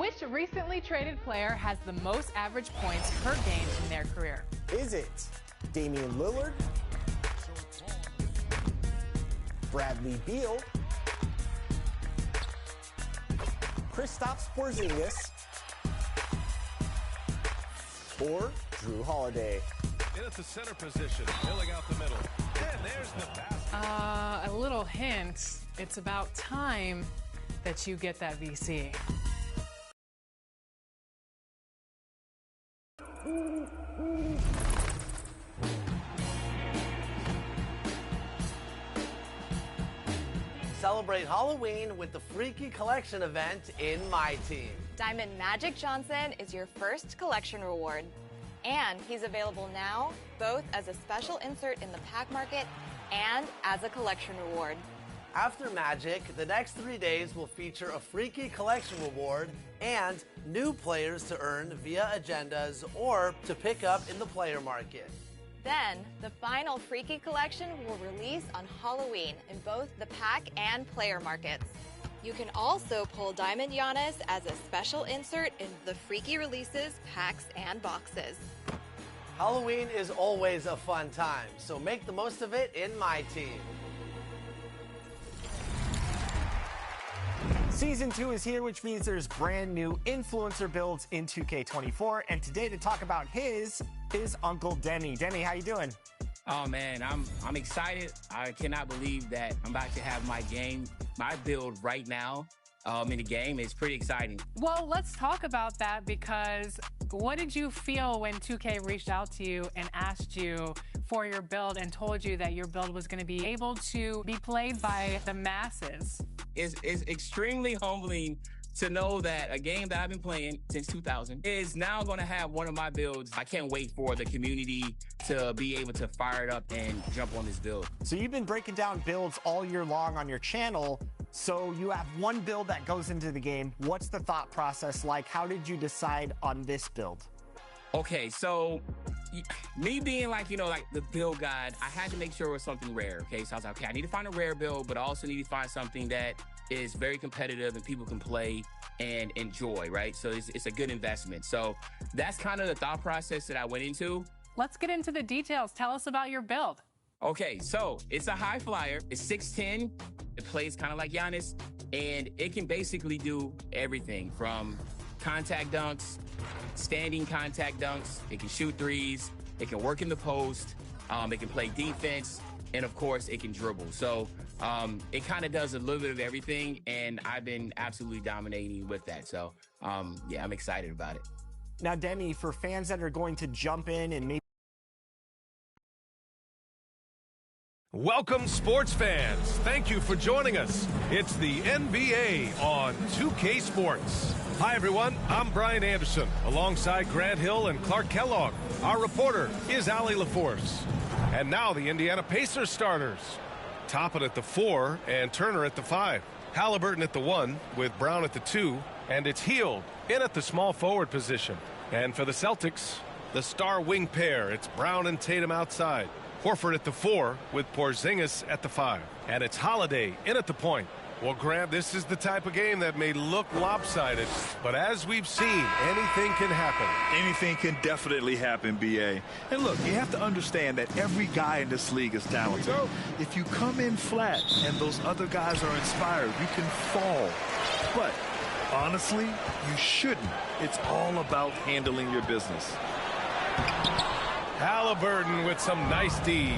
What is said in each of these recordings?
Which recently traded player has the most average points per game in their career? Is it Damian Lillard, Bradley Beal, Kristaps Porzingis, or Drew Holiday? In at the center position, filling out the middle. And there's the pass. A little hint. It's about time that you get that VC. Celebrate Halloween with the Freaky Collection event in My Team. Diamond Magic Johnson is your first collection reward. And he's available now, both as a special insert in the pack market and as a collection reward. After Magic, the next 3 days will feature a Freaky Collection reward and new players to earn via agendas or to pick up in the player market. Then, the final Freaky Collection will release on Halloween in both the pack and player markets. You can also pull Diamond Giannis as a special insert in the Freaky releases, packs, and boxes. Halloween is always a fun time, so make the most of it in My Team. Season 2 is here, which means there's brand new influencer builds in 2K24. And today to talk about his is Uncle Denny. Denny, how you doing? Oh man, I'm excited. I cannot believe that I'm about to have my build right now in the game. It's pretty exciting. Well, let's talk about that, because what did you feel when 2K reached out to you and asked you for your build and told you that your build was going to be able to be played by the masses? It's extremely humbling to know that a game that I've been playing since 2000 is now going to have one of my builds. I can't wait for the community to be able to fire it up and jump on this build. So you've been breaking down builds all year long on your channel. So you have one build that goes into the game. What's the thought process like? How did you decide on this build? Okay, so me being like the build guide, I had to make sure it was something rare. Okay, so I was like, okay, I need to find a rare build, but I also need to find something that is very competitive and people can play and enjoy, right? So it's a good investment. So that's kind of the thought process that I went into. Let's get into the details. Tell us about your build. Okay, so it's a high flyer. It's 6'10". It plays kind of like Giannis, and it can basically do everything from contact dunks, standing contact dunks. It can shoot threes. It can work in the post. It can play defense. And of course, it can dribble. So it kind of does a little bit of everything, and I've been absolutely dominating with that. So yeah, I'm excited about it. Now, Demi, for fans that are going to jump in and maybe... Welcome, sports fans. Thank you for joining us. It's the NBA on 2K Sports. Hi, everyone. I'm Brian Anderson, alongside Grant Hill and Clark Kellogg. Our reporter is Allie LaForce. And now the Indiana Pacers starters. Toppin at the 4 and Turner at the 5. Halliburton at the 1 with Brown at the 2. And it's Hield in at the small forward position. And for the Celtics, the star wing pair. It's Brown and Tatum outside. Horford at the 4 with Porzingis at the 5. And it's Holiday in at the point. Well, Grant, this is the type of game that may look lopsided, but as we've seen, anything can happen. Anything can definitely happen, B.A. And look, you have to understand that every guy in this league is talented. If you come in flat and those other guys are inspired, you can fall. But honestly, you shouldn't. It's all about handling your business. Halliburton with some nice D.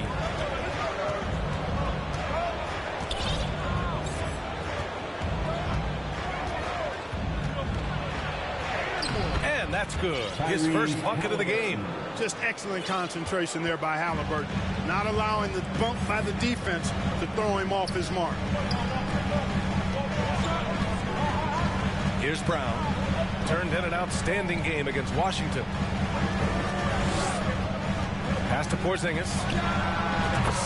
And that's good. His first bucket of the game. Just excellent concentration there by Halliburton. Not allowing the bump by the defense to throw him off his mark. Here's Brown. Turned in an outstanding game against Washington. Pass to Porzingis.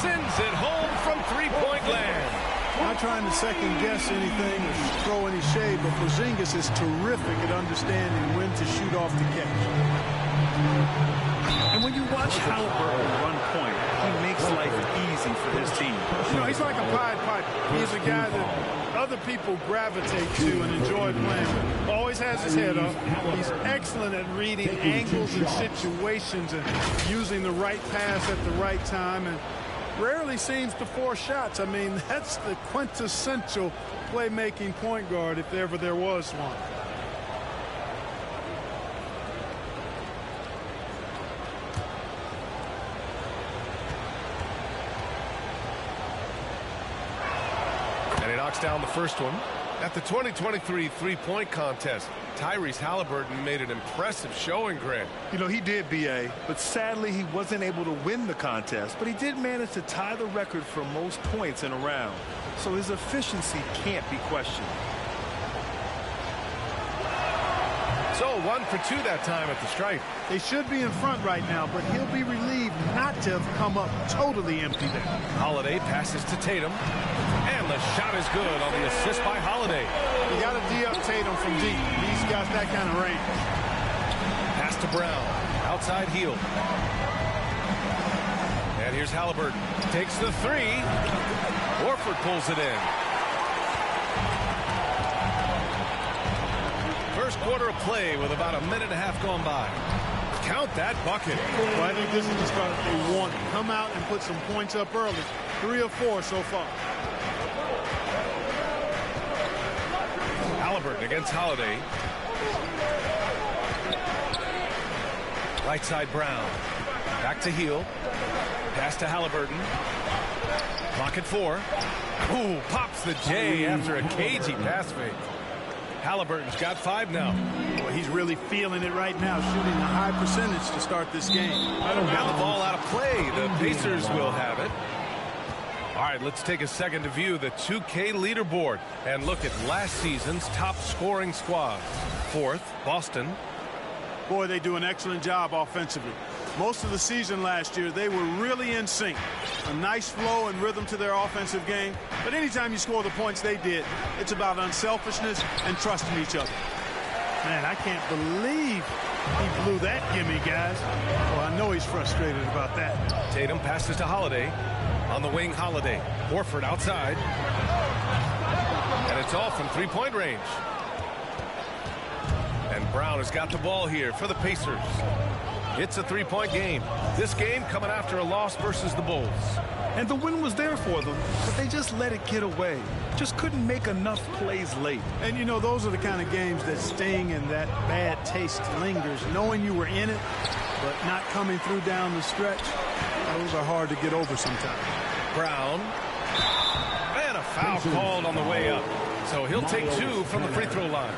Sends it home from three-point land. Not trying to second-guess anything or throw any shade, but Porzingis is terrific at understanding when to shoot off the catch. And when you watch Halliburton run point, he makes life easy for his team. You know, he's like a Pied Piper. He's a guy that other people gravitate to and enjoy playing with. Always has his head up. He's excellent at reading angles and situations and using the right pass at the right time, and rarely seems to force shots. I mean, that's the quintessential playmaking point guard if ever there was one. And he knocks down the first one. At the 2023 three-point contest, Tyrese Halliburton made an impressive showing, Grant. You know, he did, B.A., but sadly he wasn't able to win the contest, but he did manage to tie the record for most points in a round. So his efficiency can't be questioned. So 1 for 2 that time at the stripe. They should be in front right now, but he'll be relieved not to have come up totally empty there. Holiday passes to Tatum, and the shot is good on the assist by Holiday. You got to D-up Tatum from deep. He's got that kind of range. Pass to Brown, outside heel. And here's Halliburton. Takes the three. Horford pulls it in. First quarter of play with about a minute and a half gone by. Count that bucket. Well, I think this is the start they want. Come out and put some points up early. 3 or 4 so far. Halliburton against Holiday. Right side Brown. Back to heel. Pass to Halliburton. Clock at 4. Ooh, pops the J after a cagey pass fake. Halliburton's got 5 now. Well, he's really feeling it right now, shooting a high percentage to start this game. Now the ball out of play. The Pacers will have it. All right, let's take a second to view the 2K leaderboard and look at last season's top scoring squads. 4th, Boston. Boy, they do an excellent job offensively. Most of the season last year, they were really in sync. A nice flow and rhythm to their offensive game. But anytime you score the points they did, it's about unselfishness and trusting each other. Man, I can't believe he blew that gimme, guys. Well, I know he's frustrated about that. Tatum passes to Holiday. On the wing, Holiday. Horford outside. And it's all from three-point range. And Brown has got the ball here for the Pacers. It's a three-point game. This game coming after a loss versus the Bulls. And the win was there for them, but they just let it get away. Just couldn't make enough plays late. And, you know, those are the kind of games that sting and that bad taste lingers. Knowing you were in it, but not coming through down the stretch, those are hard to get over sometimes. Brown. And a foul called on the way up. So he'll take 2 from the free throw line.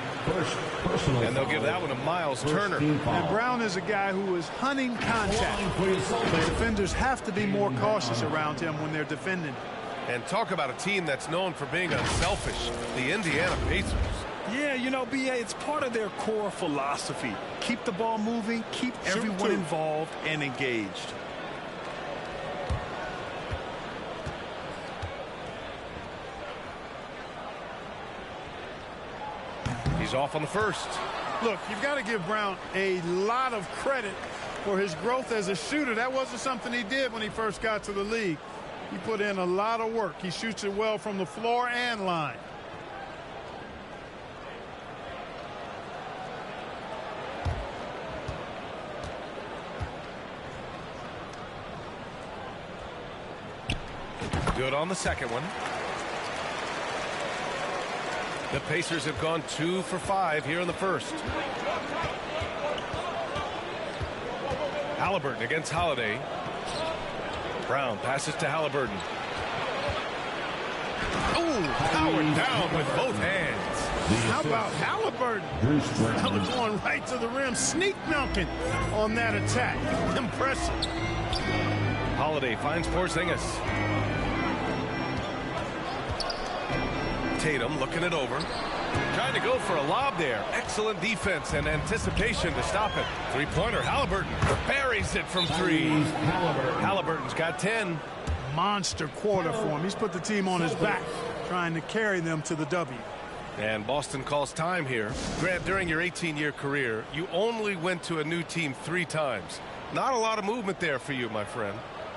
And they'll give that one to Miles Turner. And Brown is a guy who is hunting contact. The defenders have to be more cautious around him when they're defending. And talk about a team that's known for being unselfish, the Indiana Pacers. Yeah, you know, B.A., it's part of their core philosophy. Keep the ball moving, keep everyone involved and engaged. He's off on the first. Look, you've got to give Brown a lot of credit for his growth as a shooter. That wasn't something he did when he first got to the league. He put in a lot of work. He shoots it well from the floor and line. Good on the second one. The Pacers have gone 2 for 5 here in the first. Halliburton against Holiday. Brown passes to Halliburton. Ooh, powered down with both hands. How about Halliburton? That was going right to the rim, sneak dunking on that attack. Impressive. Holiday finds Porzingis. Tatum looking it over. Trying to go for a lob there. Excellent defense and anticipation to stop it. Three-pointer, Halliburton buries it from 3. Halliburton's got 10. Monster quarter for him. He's put the team on his back, trying to carry them to the W. And Boston calls time here. Grant, during your 18-year career, you only went to a new team 3 times. Not a lot of movement there for you, my friend.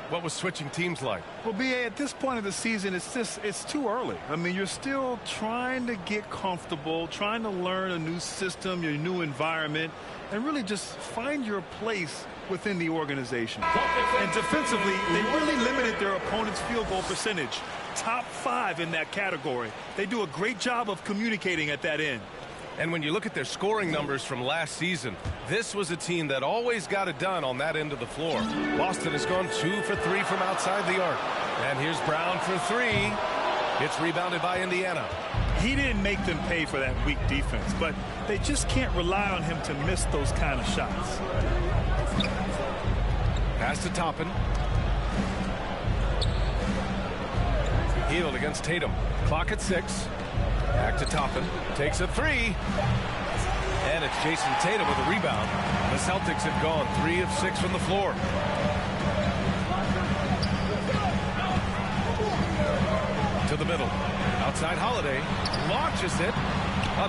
What was switching teams like? Well, BA, at this point of the season, it's too early. I mean, you're still trying to get comfortable, trying to learn a new system, your new environment, and really just find your place within the organization. And defensively, they really limited their opponent's field goal percentage. Top 5 in that category. They do a great job of communicating at that end. And when you look at their scoring numbers from last season, this was a team that always got it done on that end of the floor. Boston has gone 2 for 3 from outside the arc. And here's Brown for 3. It's rebounded by Indiana. He didn't make them pay for that weak defense, but they just can't rely on him to miss those kind of shots. Pass to Toppin. Healed against Tatum. Clock at 6. Back to Toppin. Takes a 3. And it's Jason Tatum with a rebound. The Celtics have gone 3 of 6 from the floor. To the middle. Outside Holiday. Launches it.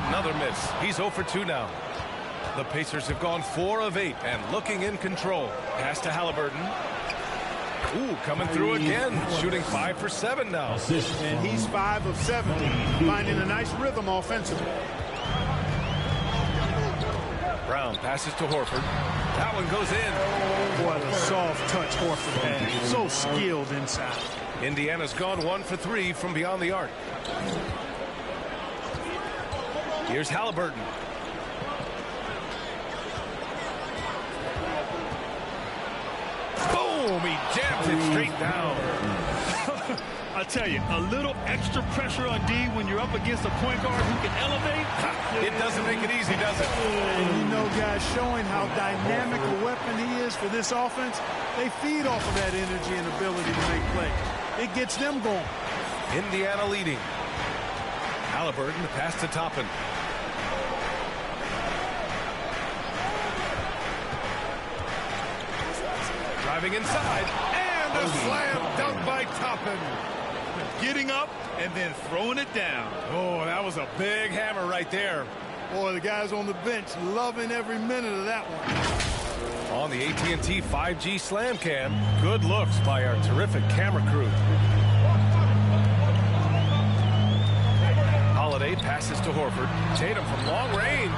Another miss. He's 0 for 2 now. The Pacers have gone 4 of 8 and looking in control. Pass to Halliburton. Ooh, coming through again. Shooting 5 for 7 now. And he's 5 of 7. Finding a nice rhythm offensively. Brown passes to Horford. That one goes in. What a soft touch Horford had. So skilled inside. Indiana's gone 1 for 3 from beyond the arc. Here's Halliburton. Boom! He jams it straight down. I tell you, a little extra pressure on D when you're up against a point guard who can elevate. It doesn't make it easy, does it? And you know, guys, showing how dynamic a weapon he is for this offense, they feed off of that energy and ability to make plays. It gets them going. Indiana leading. Halliburton, the pass to Toppin. Driving inside, and a slam dunk by Toppin. Getting up and then throwing it down. Oh, that was a big hammer right there. Boy, the guys on the bench loving every minute of that one. On the AT&T 5G Slam Cam, good looks by our terrific camera crew. Holiday passes to Horford. Tatum from long range.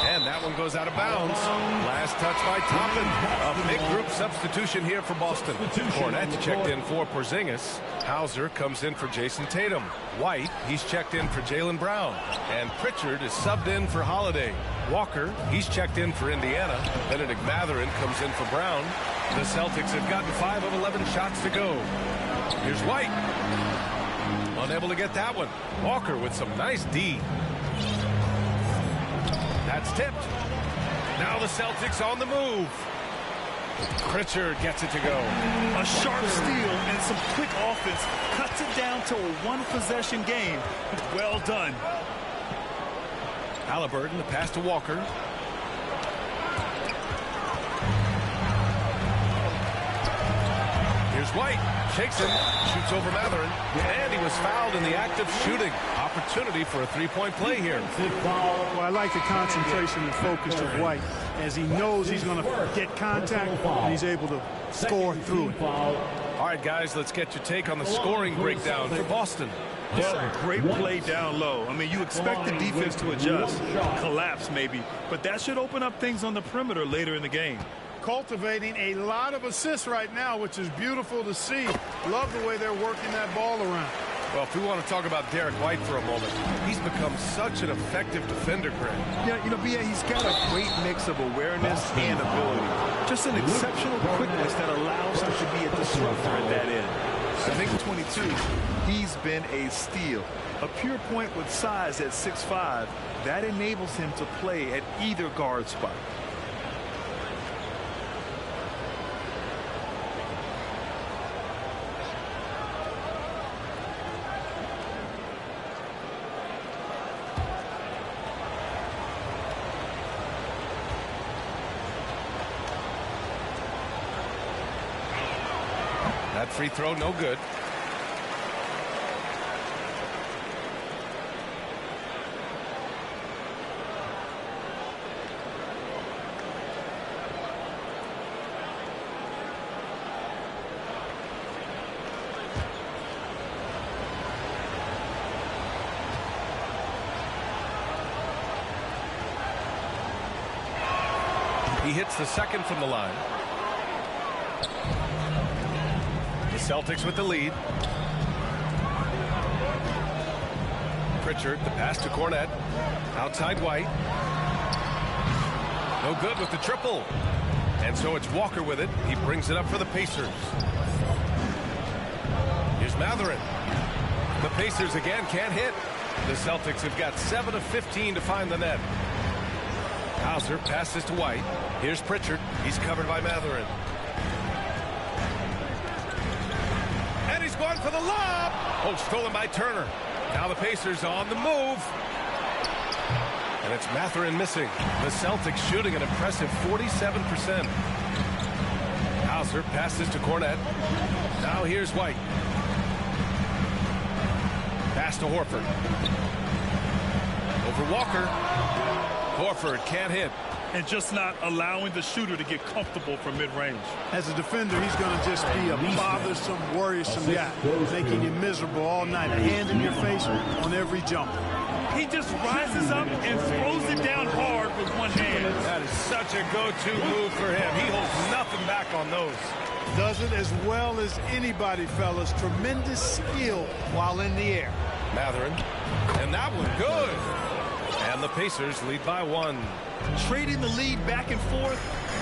And that one goes out of bounds. Last touch by Toppin. A big group substitution here for Boston. Cornette's checked in for Porzingis. Hauser comes in for Jason Tatum. White, he's checked in for Jaylen Brown. And Pritchard is subbed in for Holiday. Walker, he's checked in for Indiana. Benedict Mathurin comes in for Brown. The Celtics have gotten 5 of 11 shots to go. Here's White. Unable to get that one. Walker with some nice D. That's tipped. Now the Celtics on the move. Pritchard gets it to go. A sharp steal and some quick offense cuts it down to a one-possession game. Well done. Halliburton, the pass to Walker. Here's White. Shakes him. Shoots over Mathurin. And he was fouled in the act of shooting. Opportunity for a three-point play here. Well, I like the concentration and focus of White as he knows he's going to get contact and he's able to score through it. All right, guys, let's get your take on the scoring breakdown for Boston. Well, great play down low. I mean, you expect the defense to adjust, collapse maybe, but that should open up things on the perimeter later in the game. Cultivating a lot of assists right now, which is beautiful to see. Love the way they're working that ball around. Well, if we want to talk about Derek White for a moment, he's become such an effective defender, Greg. Yeah, you know, BA, he's got a great mix of awareness and ability. Just an exceptional quickness that allows him to be a disruptor at that end. I think 22, he's been a steal. A pure point with size at 6'5", that enables him to play at either guard spot. That free throw, no good. He hits the second from the line. The Celtics with the lead. Pritchard, the pass to Cornette. Outside White. No good with the triple. And so it's Walker with it. He brings it up for the Pacers. Here's Matherin. The Pacers again can't hit. The Celtics have got 7 of 15 to find the net. Hauser passes to White. Here's Pritchard. He's covered by Matherin. And he's going for the lob. Oh, stolen by Turner. Now the Pacers on the move. And it's Matherin missing. The Celtics shooting an impressive 47%. Hauser passes to Cornette. Now here's White. Pass to Horford. Over Walker. Horford can't hit. And just not allowing the shooter to get comfortable from mid-range. As a defender, he's going to just be a bothersome, worrisome guy, making you miserable all night, a hand in your face on every jump. He just rises up and throws it down hard with one hand. That is such a go-to move for him. He holds nothing back on those. Does it as well as anybody, fellas. Tremendous skill while in the air. Matherin. And that was good. And the Pacers lead by 1. Trading the lead back and forth,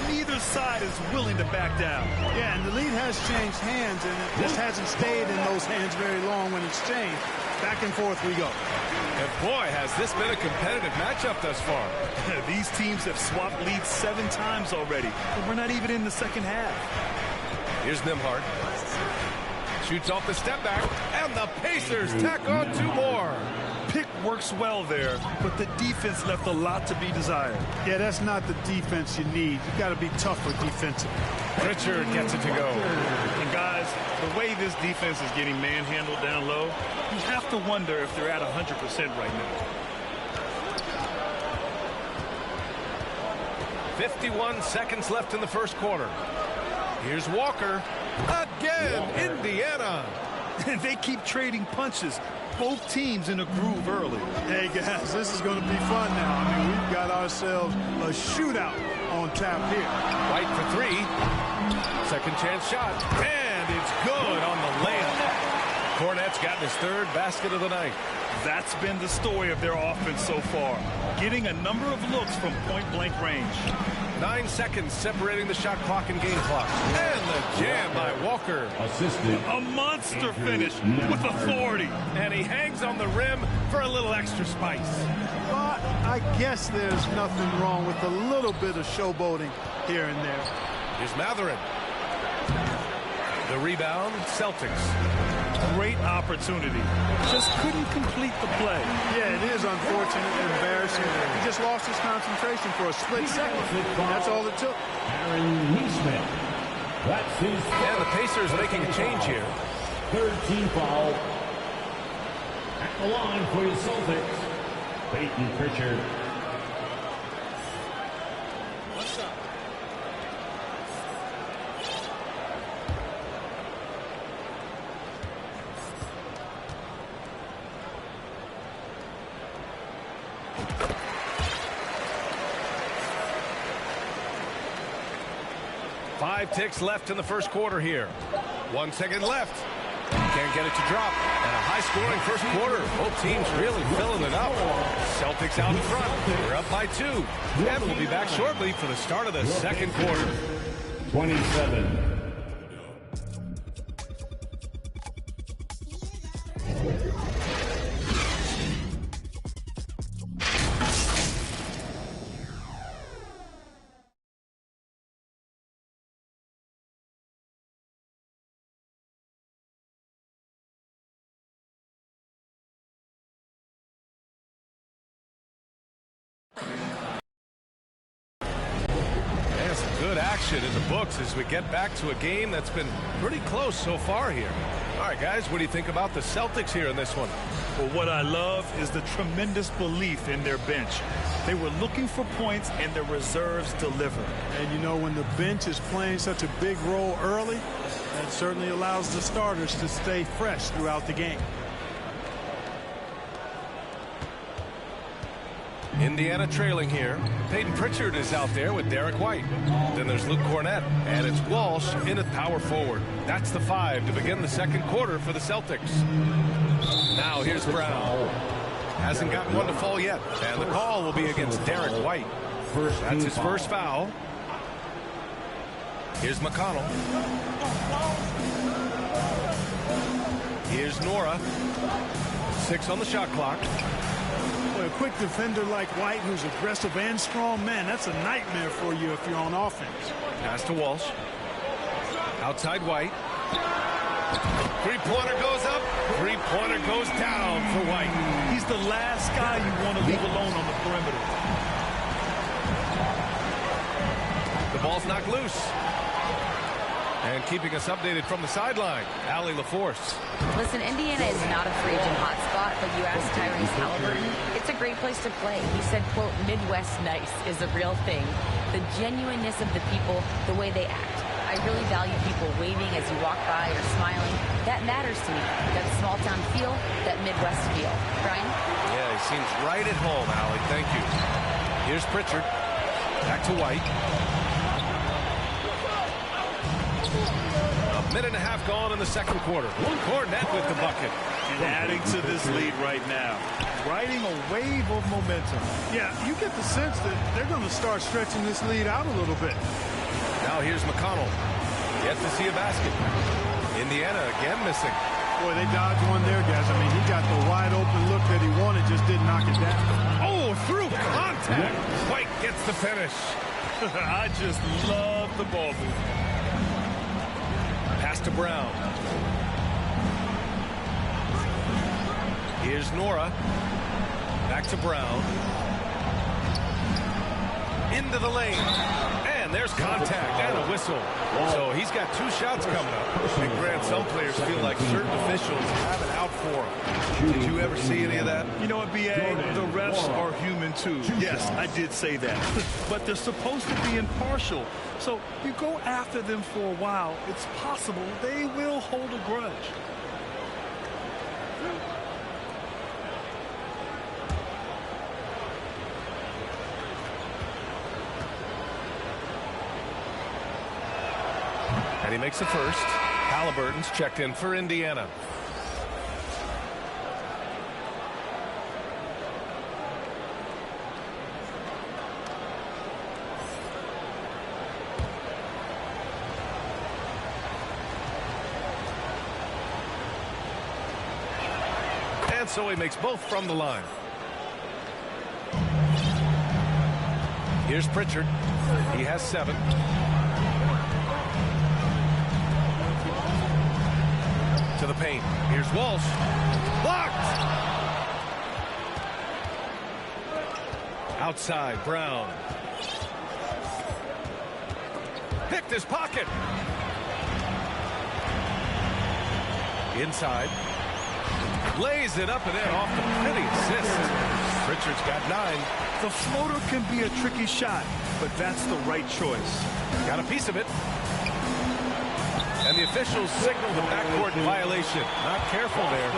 neither side is willing to back down. Yeah, and the lead has changed hands, and it just hasn't stayed in those hands very long when it's changed. Back and forth we go. And boy, has this been a competitive matchup thus far. These teams have swapped leads 7 times already, but we're not even in the second half. Here's Nembhard. Shoots off the step back, and the Pacers tack on 2 more. Pick works well there, but the defense left a lot to be desired. Yeah, that's not the defense you need. You got to be tougher defensively. Pritchard gets it to go. And guys, the way this defense is getting manhandled down low, you have to wonder if they're at 100% right now. 51 seconds left in the first quarter. Here's Walker. Again, Indiana. And they keep trading punches. Both teams in a groove early. Hey, guys, this is going to be fun now. I mean, we've got ourselves a shootout on tap here. White for 3. Second chance shot. And it's good on the layup. Cornette's gotten his 3rd basket of the night. That's been the story of their offense so far. Getting a number of looks from point-blank range. 9 seconds separating the shot clock and game clock. And the jam by Walker. Assisted. A monster finish with authority. And he hangs on the rim for a little extra spice. But I guess there's nothing wrong with a little bit of showboating here and there. Here's Matherin. The rebound, Celtics. Great opportunity. Just couldn't complete the play. Yeah, it is unfortunate and embarrassing. He just lost his concentration for a split second. That's all it took. And the Pacers making a change here. 3rd team foul. At the line for the Celtics, Peyton Pritchard. What's up? Five ticks left in the first quarter here. 1 second left. Can't get it to drop. And a high-scoring first quarter. Both teams really filling it up. Celtics out in front. We're up by 2. And we'll be back shortly for the start of the second quarter. 27. Good action in the books as we get back to a game that's been pretty close so far here. All right, guys, what do you think about the Celtics here in this one? Well, what I love is the tremendous belief in their bench. They were looking for points, and their reserves deliver. And, you know, when the bench is playing such a big role early, that certainly allows the starters to stay fresh throughout the game. Indiana trailing here. Peyton Pritchard is out there with Derek White. Then there's Luke Cornett, and it's Walsh in at power forward. That's the 5 to begin the second quarter for the Celtics. Now here's Brown. Hasn't gotten one to fall yet, and the call will be against Derek White. That's his first foul. Here's McConnell. Here's Nora. 6 on the shot clock. Boy, a quick defender like White, who's aggressive and strong, man, that's a nightmare for you if you're on offense. Pass to Walsh. Outside White. Three-pointer goes up. Three-pointer goes down for White. He's the last guy you want to leave alone on the perimeter. The ball's knocked loose. And keeping us updated from the sideline, Allie LaForce. Listen, Indiana is not a free agent hotspot, but you ask Tyrese Halliburton, it's a great place to play. He said, quote, Midwest nice is a real thing. The genuineness of the people, the way they act. I really value people waving as you walk by or smiling. That matters to me. That small town feel, that Midwest feel. Brian? Yeah, he seems right at home, Allie. Thank you. Here's Pritchard. Back to White. A minute and a half gone in the second quarter. Cornett with the bucket. And adding to this lead right now. Riding a wave of momentum. Yeah, you get the sense that they're going to start stretching this lead out a little bit. Now here's McConnell. Yet to see a basket. Indiana again missing. Boy, they dodged one there, guys. I mean, he got the wide open look that he wanted, just didn't knock it down. Oh, through contact. White gets the finish. I just love the ball movement. Pass to Brown. Here's Nora. Back to Brown. Into the lane. And there's contact and a whistle. So he's got 2 shots coming up. And Grant, some players feel like certain officials have it out for them. Did you ever see any of that? You know what, B.A.? The refs are human too. Yes, I did say that. But they're supposed to be impartial. So you go after them for a while, it's possible they will hold a grudge. And he makes the first. Halliburton's checked in for Indiana. And so he makes both from the line. Here's Pritchard. He has 7. To the paint. Here's Walsh. Blocked! Outside, Brown. Picked his pocket. Inside. Lays it up and in off the pretty assist. Pritchard's got 9. The floater can be a tricky shot, but that's the right choice. Got a piece of it. And the officials signal the backcourt violation. Not careful there.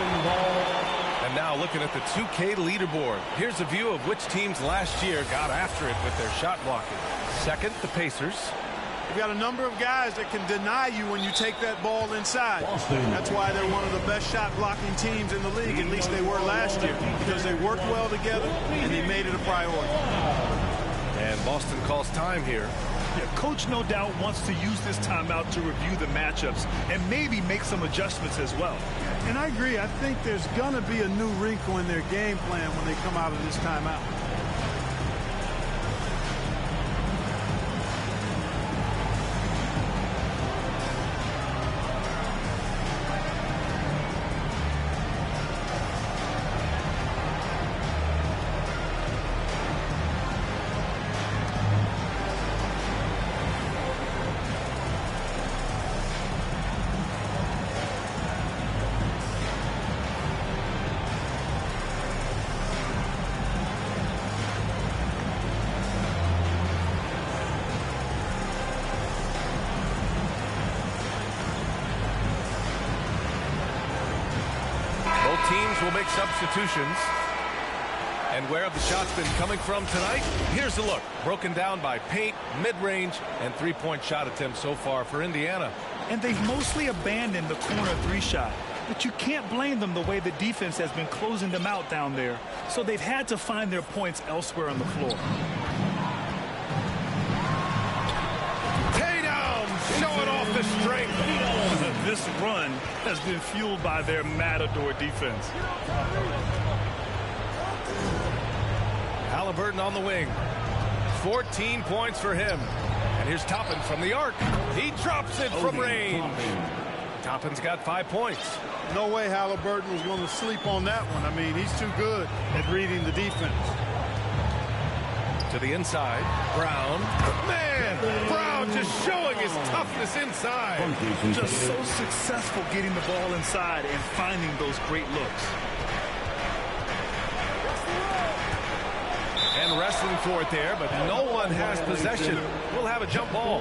And now looking at the 2K leaderboard. Here's a view of which teams last year got after it with their shot blocking. Second, the Pacers. You've got a number of guys that can deny you when you take that ball inside. That's why they're one of the best shot blocking teams in the league. At least they were last year. Because they worked well together and they made it a priority. And Boston calls time here. Yeah, Coach no doubt wants to use this timeout to review the matchups and maybe make some adjustments as well. And I agree. I think there's going to be a new wrinkle in their game plan when they come out of this timeout. Both teams will make substitutions. And where have the shots been coming from tonight? Here's a look. Broken down by paint, mid-range, and three-point shot attempts so far for Indiana. And they've mostly abandoned the corner three shot. But you can't blame them the way the defense has been closing them out down there. So they've had to find their points elsewhere on the floor. Tatum showing off the strength. This run has been fueled by their Matador defense. Halliburton on the wing. 14 points for him. And here's Toppin from the arc. He drops it from range. Toppin's got 5 points. No way Halliburton was going to sleep on that one. I mean, he's too good at reading the defense. To the inside. Brown. Man, Brown just showing his toughness inside. Just so successful getting the ball inside and finding those great looks. And wrestling for it there, but no one has possession. We'll have a jump ball.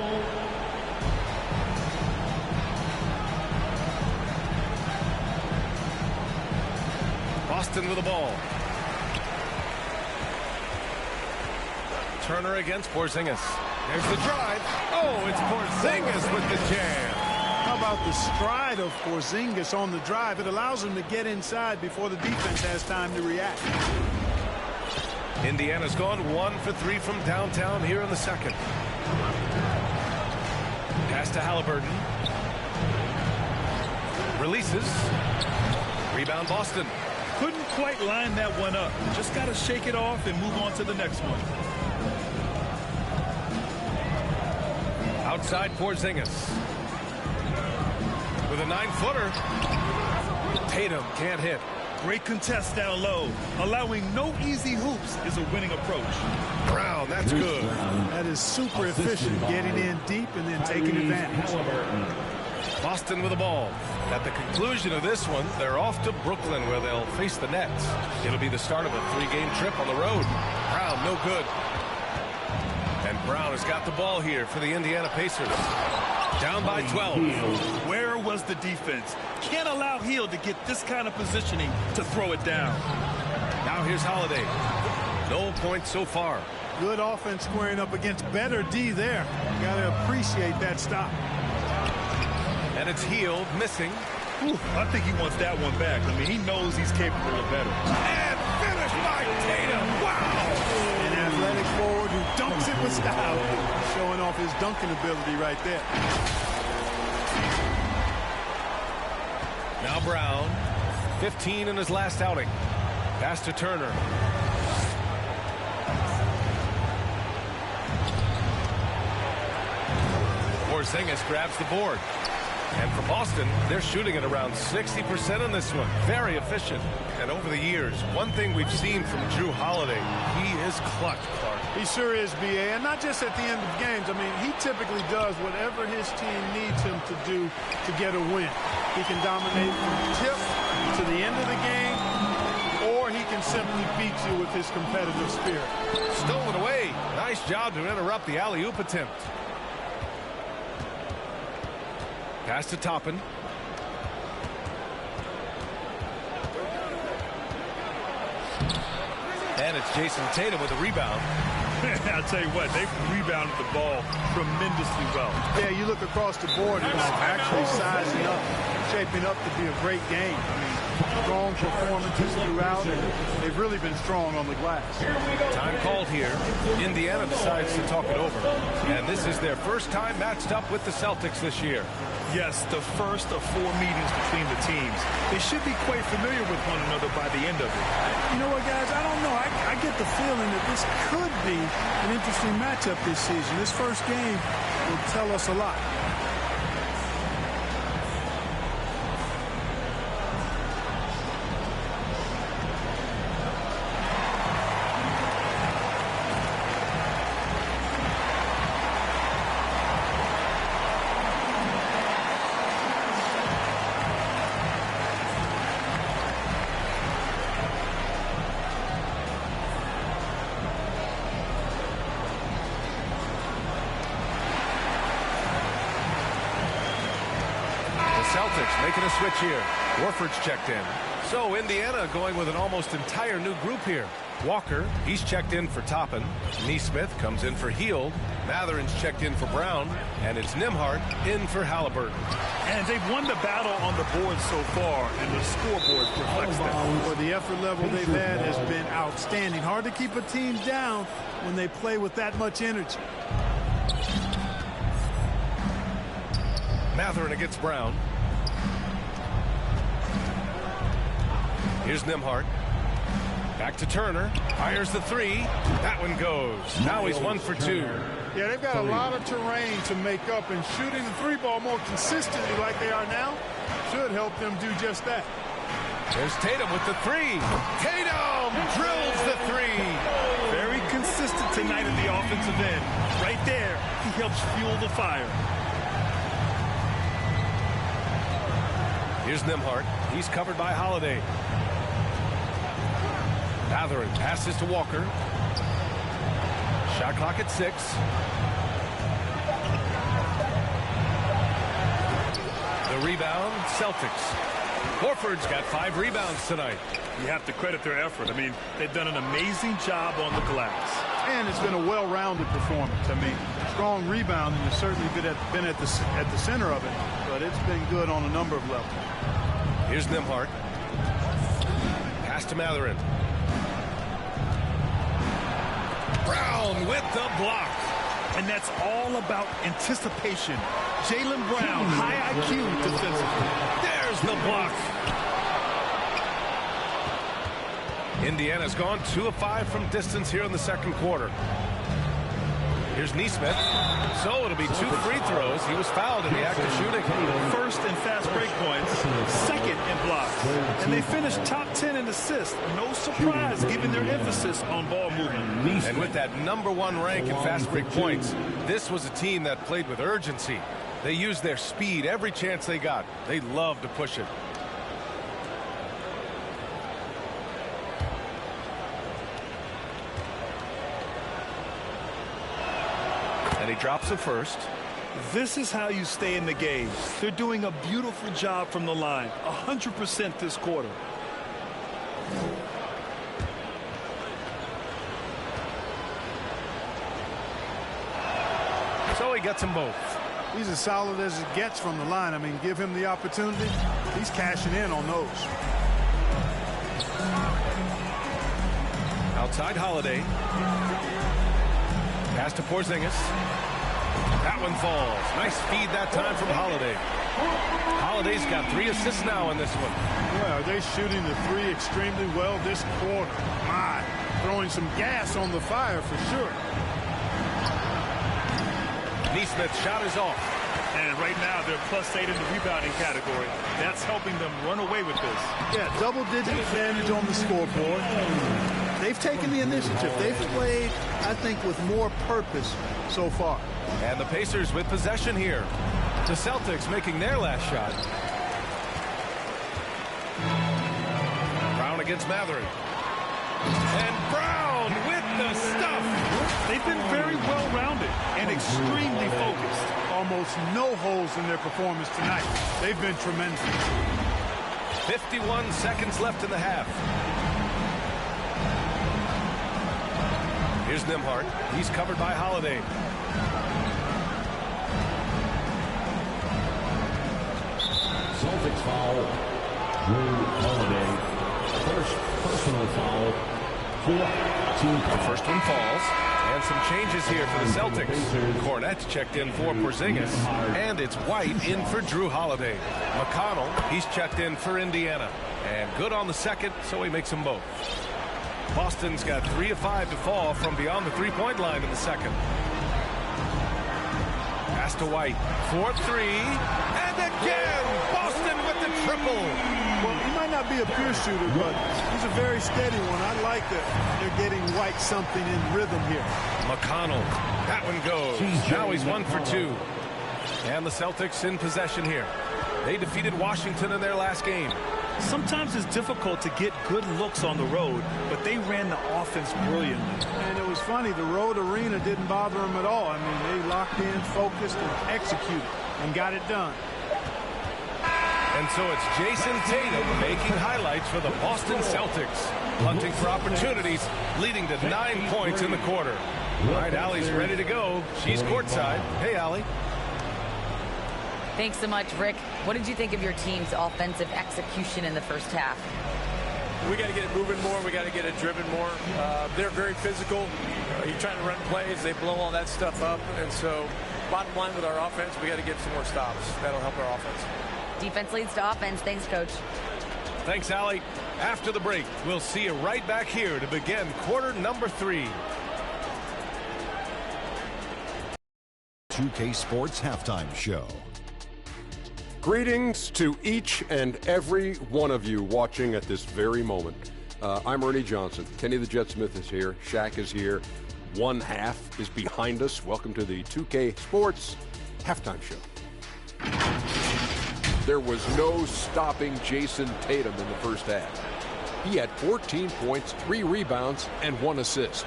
Boston with the ball. Turner against Porzingis. There's the drive. Oh, it's Porzingis with the jam. How about the stride of Porzingis on the drive? It allows him to get inside before the defense has time to react. Indiana's gone 1 for 3 from downtown here in the second. Pass to Halliburton. Releases. Rebound Boston. Couldn't quite line that one up. Just got to shake it off and move on to the next one. Outside Porzingis. With a 9-footer. Tatum can't hit. Great contest down low. Allowing no easy hoops is a winning approach. Brown, that's good. That is super efficient, getting in deep and then taking advantage. Boston with the ball. At the conclusion of this one, they're off to Brooklyn where they'll face the Nets. It'll be the start of a 3-game trip on the road. Brown, no good. And Brown has got the ball here for the Indiana Pacers. Down by 12. Where was the defense? Can't allow Hill to get this kind of positioning to throw it down. Now here's Holiday. No points so far. Good offense squaring up against better D there. Got to appreciate that stop. And it's Hill missing. Ooh, I think he wants that one back. I mean, he knows he's capable of better. And finished by Tatum. Wow! An athletic forward who dunks it with style. Showing off his dunking ability right there. Now Brown, 15 in his last outing. Pass to Turner. Porzingis grabs the board. And for Boston, they're shooting at around 60% in this one. Very efficient. And over the years, one thing we've seen from Jrue Holiday, he is clutch, Clark. He sure is, B.A., and not just at the end of games. I mean, he typically does whatever his team needs him to do to get a win. He can dominate from tip to the end of the game, or he can simply beat you with his competitive spirit. Stolen away. Nice job to interrupt the alley-oop attempt. Pass to Toppin. And it's Jason Tatum with a rebound. I'll tell you what, they've rebounded the ball tremendously well. Yeah, you look across the board, it's actually sizing up, shaping up to be a great game. I mean, strong performances throughout, and they've really been strong on the glass. Time called here. Indiana decides to talk it over. And this is their first time matched up with the Celtics this year. Yes, the first of 4 meetings between the teams. They should be quite familiar with one another by the end of it. You know what, guys? I don't know. I get the feeling that this could be an interesting matchup this season. This first game will tell us a lot. Celtics making a switch here. Warford's checked in. So Indiana going with an almost entire new group here. Walker, he's checked in for Toppin. Neesmith comes in for Heald. Matherin's checked in for Brown. And it's Nembhard in for Halliburton. And they've won the battle on the board so far, and the scoreboard reflects that. Well, the effort level they've had has been outstanding. Hard to keep a team down when they play with that much energy. Matherin against Brown. Here's Nembhard. Back to Turner. Fires the three. That one goes. Now he's 1 for 2. Yeah, they've got a lot of terrain to make up, and shooting the three ball more consistently like they are now should help them do just that. There's Tatum with the three. Tatum drills the three. Very consistent tonight in the offensive end. Right there, he helps fuel the fire. Here's Nembhard. He's covered by Holiday. Matherin passes to Walker. Shot clock at 6. The rebound, Celtics. Horford's got 5 rebounds tonight. You have to credit their effort. I mean, they've done an amazing job on the glass. And it's been a well-rounded performance. I mean, strong rebounding has certainly been at the center of it, but it's been good on a number of levels. Here's Nembhard. Pass to Matherin. Brown with the block. And that's all about anticipation. Jaylen Brown, high IQ defensively. There's the block. Indiana's gone 2 of 5 from distance here in the second quarter. Here's Neesmith. So it'll be 2 free throws. He was fouled in the act of shooting. First in fast break points, second in blocks. And they finished top 10 in assists. No surprise given their emphasis on ball movement. And with that #1 rank in fast break points, this was a team that played with urgency. They used their speed every chance they got. They loved to push it. And he drops it first. This is how you stay in the game. They're doing a beautiful job from the line. 100% this quarter. So he gets them both. He's as solid as it gets from the line. I mean, give him the opportunity. He's cashing in on those. Outside Holiday. Pass to Porzingis. That one falls. Nice feed that time from Holiday. Holiday's got 3 assists now in this one. Well, they're shooting the three extremely well this quarter. My, throwing some gas on the fire for sure. Neesmith's shot is off. And right now they're +8 in the rebounding category. That's helping them run away with this. Yeah, double-digit advantage on the scoreboard. They've taken the initiative. They've played, I think, with more purpose so far. And the Pacers with possession here. The Celtics making their last shot. Brown against Matherin. And Brown with the stuff. They've been very well-rounded and extremely focused. Almost no holes in their performance tonight. They've been tremendous. 51 seconds left in the half. Here's Nembhard. He's covered by Holiday. Celtics foul. Drew Holiday. First personal foul for team. The first one falls. And some changes here for the Celtics. Cornette's checked in for Porzingis. And it's White in for Drew Holiday. McConnell, he's checked in for Indiana. And good on the second, so he makes them both. Boston's got 3 of 5 to fall from beyond the three-point line in the second. Pass to White. 4-3. And again, Boston with the triple. Well, he might not be a pure shooter, but he's a very steady one. I like that they're getting White something in rhythm here. McConnell. That one goes. Now he's 1 for 2. And the Celtics in possession here. They defeated Washington in their last game. Sometimes it's difficult to get good looks on the road, but they ran the offense brilliantly. And it was funny, the road arena didn't bother them at all. I mean, they locked in, focused, and executed, and got it done. And so it's Jason Tatum making highlights for the Boston Celtics. Hunting for opportunities, leading to 9 points in the quarter. All right, Allie's ready to go. She's courtside. Hey, Allie. Thanks so much, Rick. What did you think of your team's offensive execution in the first half? We got to get it moving more. We got to get it driven more. They're very physical. You're trying to run plays. They blow all that stuff up. And so bottom line with our offense, we got to get some more stops. That'll help our offense. Defense leads to offense. Thanks, Coach. Thanks, Allie. After the break, we'll see you right back here to begin quarter number 3. 2K Sports Halftime Show. Greetings to each and every one of you watching at this very moment. I'm Ernie Johnson. Kenny the Jet Smith is here. Shaq is here. One half is behind us. Welcome to the 2K Sports Halftime Show. There was no stopping Jason Tatum in the first half. He had 14 points, 3 rebounds, and 1 assist.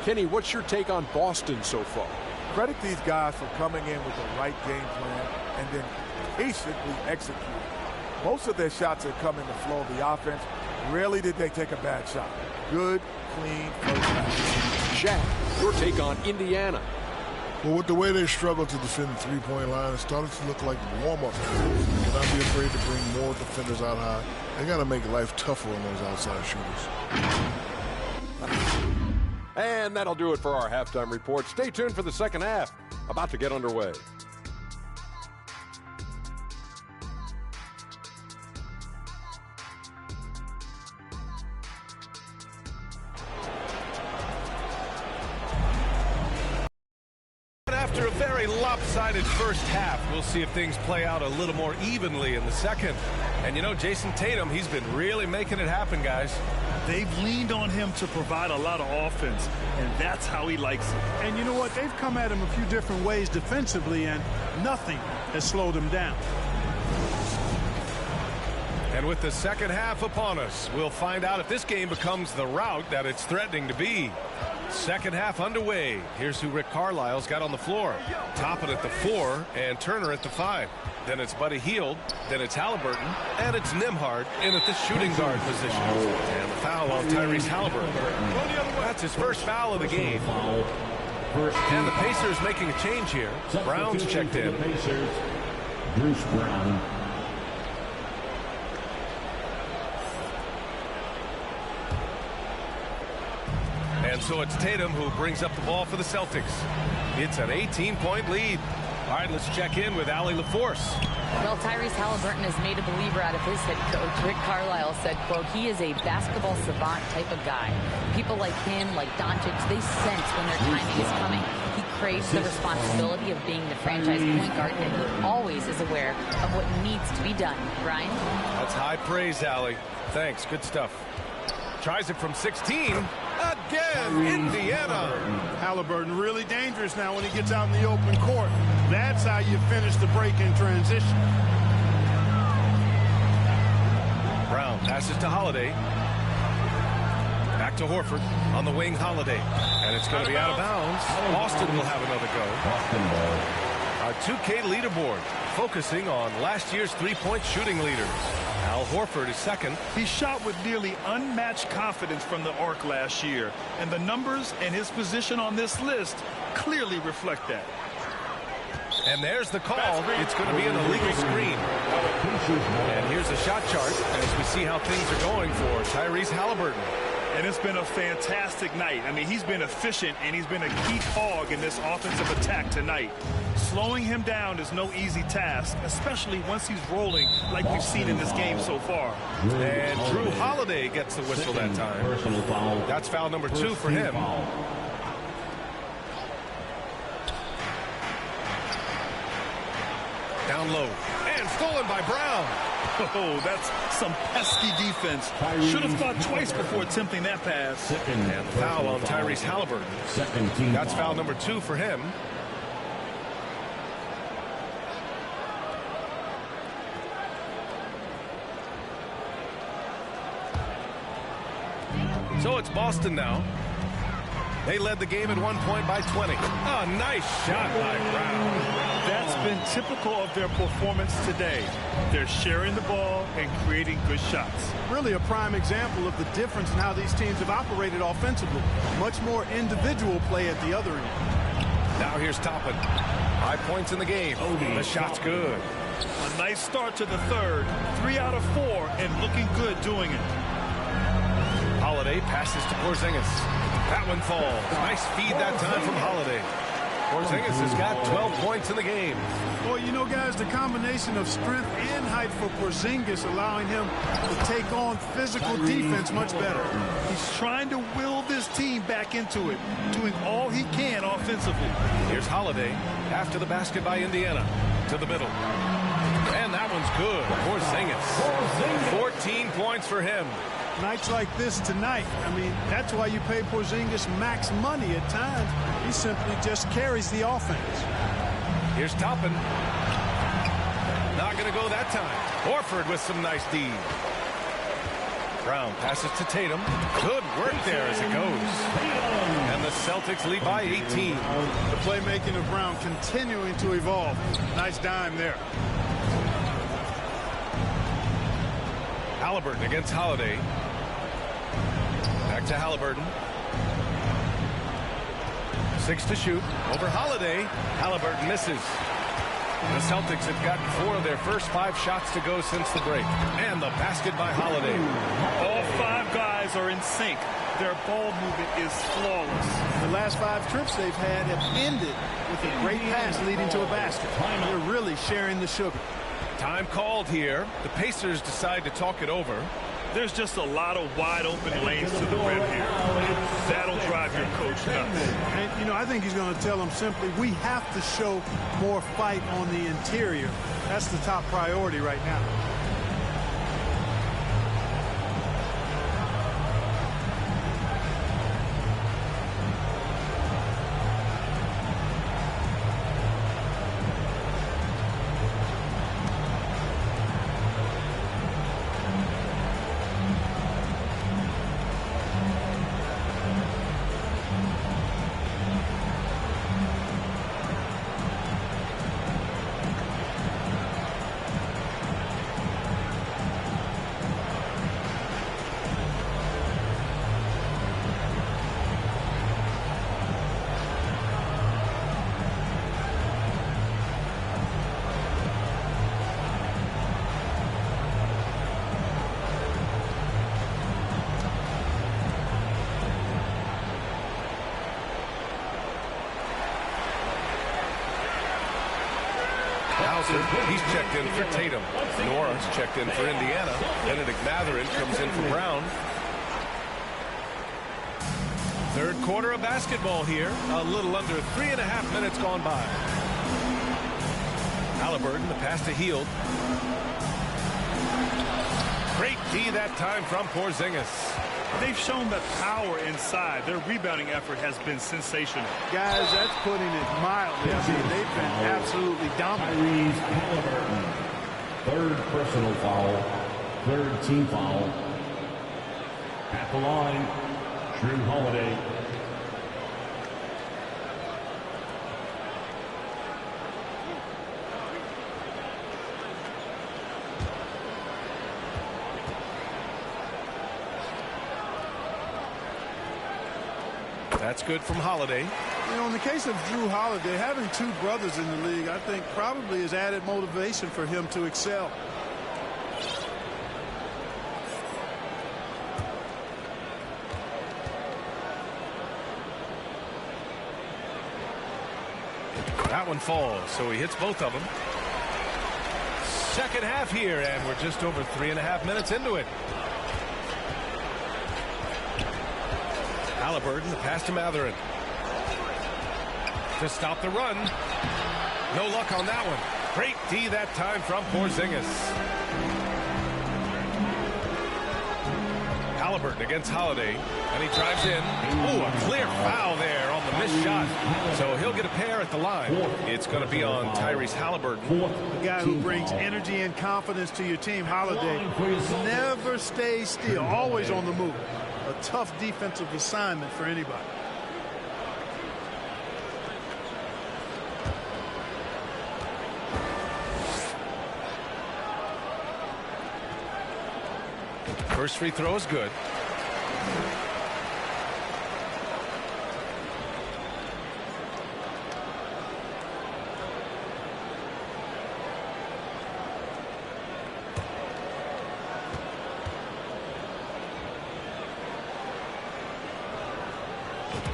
Kenny, what's your take on Boston so far? Credit these guys for coming in with the right game plan and then patiently executing. Most of their shots that come in the flow of the offense, rarely did they take a bad shot. Good, clean first half. Shaq, your take on Indiana. Well, with the way they struggle to defend the three-point line, it started to look like warm-up. They cannot be afraid to bring more defenders out high. They got to make life tougher on those outside shooters. And that'll do it for our halftime report. Stay tuned for the second half, about to get underway. After a very lopsided first half, we'll see if things play out a little more evenly in the second. And you know, Jason Tatum, he's been really making it happen, guys. They've leaned on him to provide a lot of offense, and that's how he likes it. And you know what? They've come at him a few different ways defensively, and nothing has slowed him down. And with the second half upon us, we'll find out if this game becomes the rout that it's threatening to be. Second half underway. Here's who Rick Carlisle's got on the floor. Toppin at the 4 and Turner at the 5. Then it's Buddy Hield. Then it's Halliburton. And it's Nembhard in at the shooting guard position. And the foul on Tyrese Halliburton. That's his first foul of the game. And the Pacers making a change here. Brown's checked in. Bruce Brown. And so it's Tatum who brings up the ball for the Celtics. It's an 18-point lead. All right, let's check in with Allie LaForce. Well, Tyrese Halliburton has made a believer out of his head coach. Rick Carlisle said, quote, he is a basketball savant type of guy. People like him, like Doncic, they sense when their timing is coming. He craves the responsibility of being the franchise point guard, and he always is aware of what needs to be done. Brian? That's high praise, Allie. Thanks, good stuff. Tries it from 16. Again, Indiana. Halliburton really dangerous now when he gets out in the open court. That's how you finish the break in transition. Brown passes to Holiday. Back to Horford on the wing, Holiday. And it's going to be out of bounds. Boston will have another go. Our 2K leaderboard focusing on last year's three-point shooting leaders. Al Horford is second. He shot with nearly unmatched confidence from the arc last year, and the numbers and his position on this list clearly reflect that. And there's the call. It's going to be an illegal screen. And here's the shot chart as we see how things are going for Tyrese Halliburton. And it's been a fantastic night. I mean, he's been efficient, and he's been a key cog in this offensive attack tonight. Slowing him down is no easy task, especially once he's rolling like we've seen in this game so far. And Drew Holiday gets the whistle that time. That's foul number 2 for him. Down low. And stolen by Brown. Oh, that's some pesky defense. Should have thought twice before attempting that pass. And foul on Tyrese Halliburton. That's foul number 2 for him. So it's Boston now. They led the game at one point by 20. Oh, nice shot by Brown. That's been typical of their performance today. They're sharing the ball and creating good shots. Really a prime example of the difference in how these teams have operated offensively. Much more individual play at the other end. Now here's Toppin. 5 points in the game. The shot's good. A nice start to the third. 3 out of 4 and looking good doing it. Holiday passes to Porzingis. That one falls. Nice feed that time from Holiday. Porzingis has got 12 points in the game. Well, you know, guys, the combination of strength and height for Porzingis allowing him to take on physical defense much better. He's trying to will this team back into it, doing all he can offensively. Here's Holiday after the basket by Indiana to the middle. And that one's good. Porzingis. 14 points for him. Nights like this tonight, I mean, that's why you pay Porzingis max money at times. He simply just carries the offense. Here's Toppin. Not going to go that time. Horford with some nice D. Brown passes to Tatum. Good work there as it goes. And the Celtics lead by 18. The playmaking of Brown continuing to evolve. Nice dime there. Halliburton against Holiday. Back to Halliburton. 6 to shoot. Over Holiday. Halliburton misses. The Celtics have gotten 4 of their first 5 shots to go since the break. And the basket by Holiday. All 5 guys are in sync. Their ball movement is flawless. The last 5 trips they've had have ended with a great pass leading to a basket. They're really sharing the sugar. Time called here. The Pacers decide to talk it over. There's just a lot of wide open lanes to the rim here. That'll drive your coach nuts. And, you know, I think he's going to tell them simply, we have to show more fight on the interior. That's the top priority right now. He's checked in for Tatum. Nora's checked in for Indiana. Benedict Mathurin comes in for Brown. Third quarter of basketball here. A little under 3.5 minutes gone by. Halliburton, the pass to Hield. Great D that time from Porzingis. They've shown that power inside. Their rebounding effort has been sensational. Guys, that's putting it mildly. I mean, they've been absolutely dominant. Third personal foul. Third team foul. At the line, Drew Holiday. That's good from Holiday. You know, in the case of Drew Holiday, having 2 brothers in the league, I think probably is added motivation for him to excel. That one falls, so he hits both of them. Second half here, and we're just over 3.5 minutes into it. Halliburton, the pass to Mathurin. To stop the run. No luck on that one. Great D that time from Porzingis. Halliburton against Holiday, and he drives in. Ooh, a clear foul there on the missed shot. So he'll get a pair at the line. It's going to be on Tyrese Halliburton. The guy who brings energy and confidence to your team, Holiday, never stays still, always on the move. A tough defensive assignment for anybody. First free throw is good.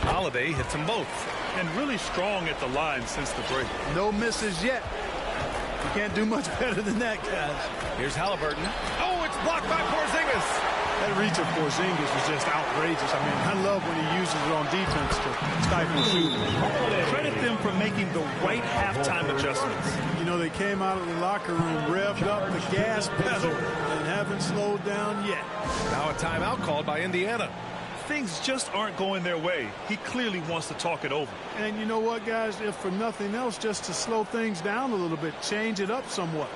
Holiday hits them both. And really strong at the line since the break. No misses yet. You can't do much better than that, guys. Here's Halliburton. Oh, it's blocked by Porzingis. That reach of Porzingis was just outrageous. I mean, I love when he uses it on defense to stifle shooting. Credit them for making the right halftime adjustments. You know, they came out of the locker room, revved up the gas pedal, and haven't slowed down yet. Now a timeout called by Indiana. Things just aren't going their way. He clearly wants to talk it over. And you know what, guys? If for nothing else, just to slow things down a little bit, change it up somewhat.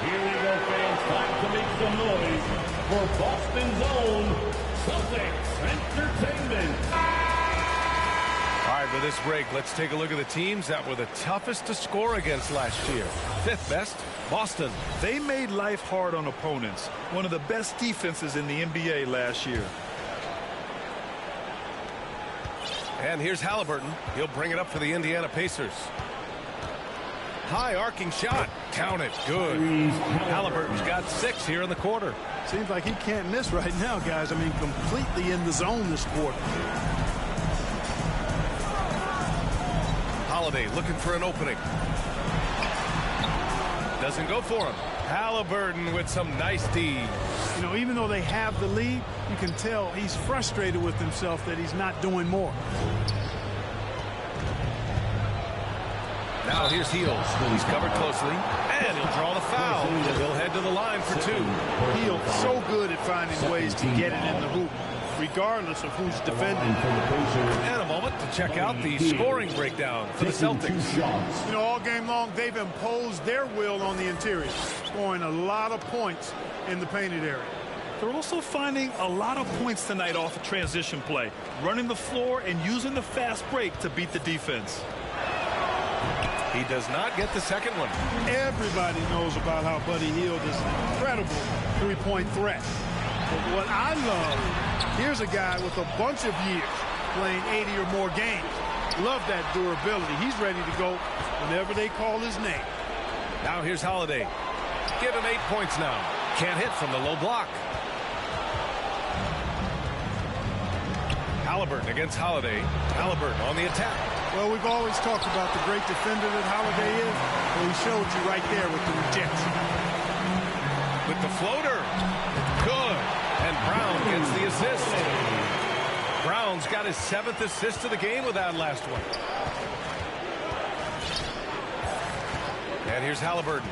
Here we go, fans. Time to make some noise for Boston's own Celtics Entertainment. All right, with this break, let's take a look at the teams that were the toughest to score against last year. Fifth best, Boston. They made life hard on opponents. One of the best defenses in the NBA last year. And here's Halliburton. He'll bring it up for the Indiana Pacers. High arcing shot. Count it. Good. Halliburton's got 6 here in the quarter. Seems like he can't miss right now, guys. I mean, completely in the zone this quarter. Holiday looking for an opening. Doesn't go for him. Halliburton with some nice D. You know, even though they have the lead, you can tell he's frustrated with himself that he's not doing more. Now here's Heels. He's covered closely, and he'll draw the foul. He'll head to the line for 2. Heels so good at finding ways to get it in the hoop, regardless of who's defending. And a moment to check out the scoring breakdown for the Celtics. You know, all game long, they've imposed their will on the interior, scoring a lot of points in the painted area. They're also finding a lot of points tonight off a transition play, running the floor and using the fast break to beat the defense. He does not get the second one. Everybody knows about how Buddy Hield is an incredible three-point threat. But what I love, here's a guy with a bunch of years playing 80 or more games. Love that durability. He's ready to go whenever they call his name. Now here's Holiday. Give him 8 points now. Can't hit from the low block. Halliburton against Holiday. Halliburton on the attack. Well, we've always talked about the great defender that Holiday is. Well, he showed you right there with the rejection. With the floater. Good. And Brown gets the assist. Brown's got his 7th assist of the game with that last one. And here's Halliburton.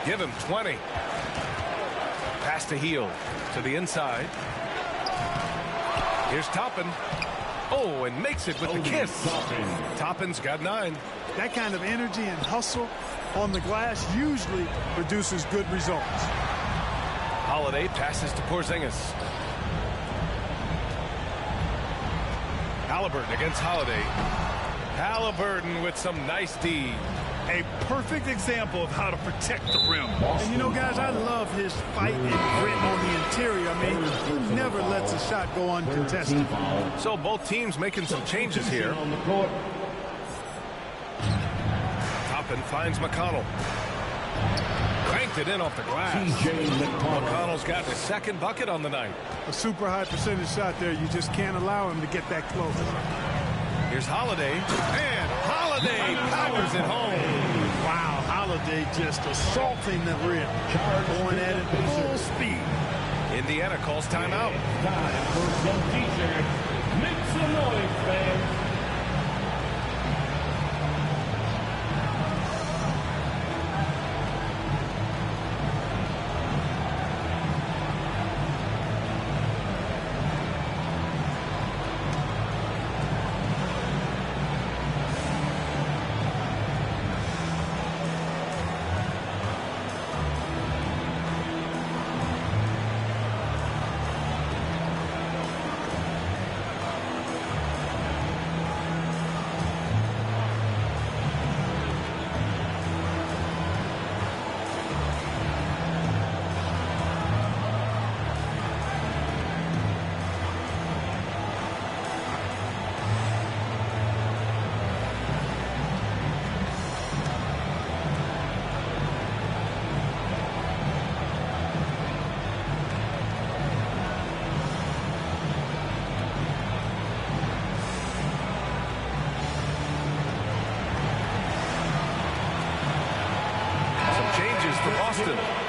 Give him 20. Pass to Hield. To the inside. Here's Toppin. Oh, and makes it with the kiss. Toppin's got 9. That kind of energy and hustle on the glass usually produces good results. Holiday passes to Porzingis. Halliburton against Holiday. Halliburton with some nice D. A perfect example of how to protect the rim. And you know, guys, I love his fight and grit on the interior. I mean, he never lets a shot go uncontested. So both teams making some changes here. Toppin finds McConnell. Cranked it in off the glass. McConnell's got his 2nd bucket on the night. A super high percentage shot there. You just can't allow him to get that close. Here's Holiday. And Holiday powers it home. Wow, how Holiday just assaulting the rim, going at it full speed. Indiana calls timeout. Time for some t-shirts. Make some noise, fans.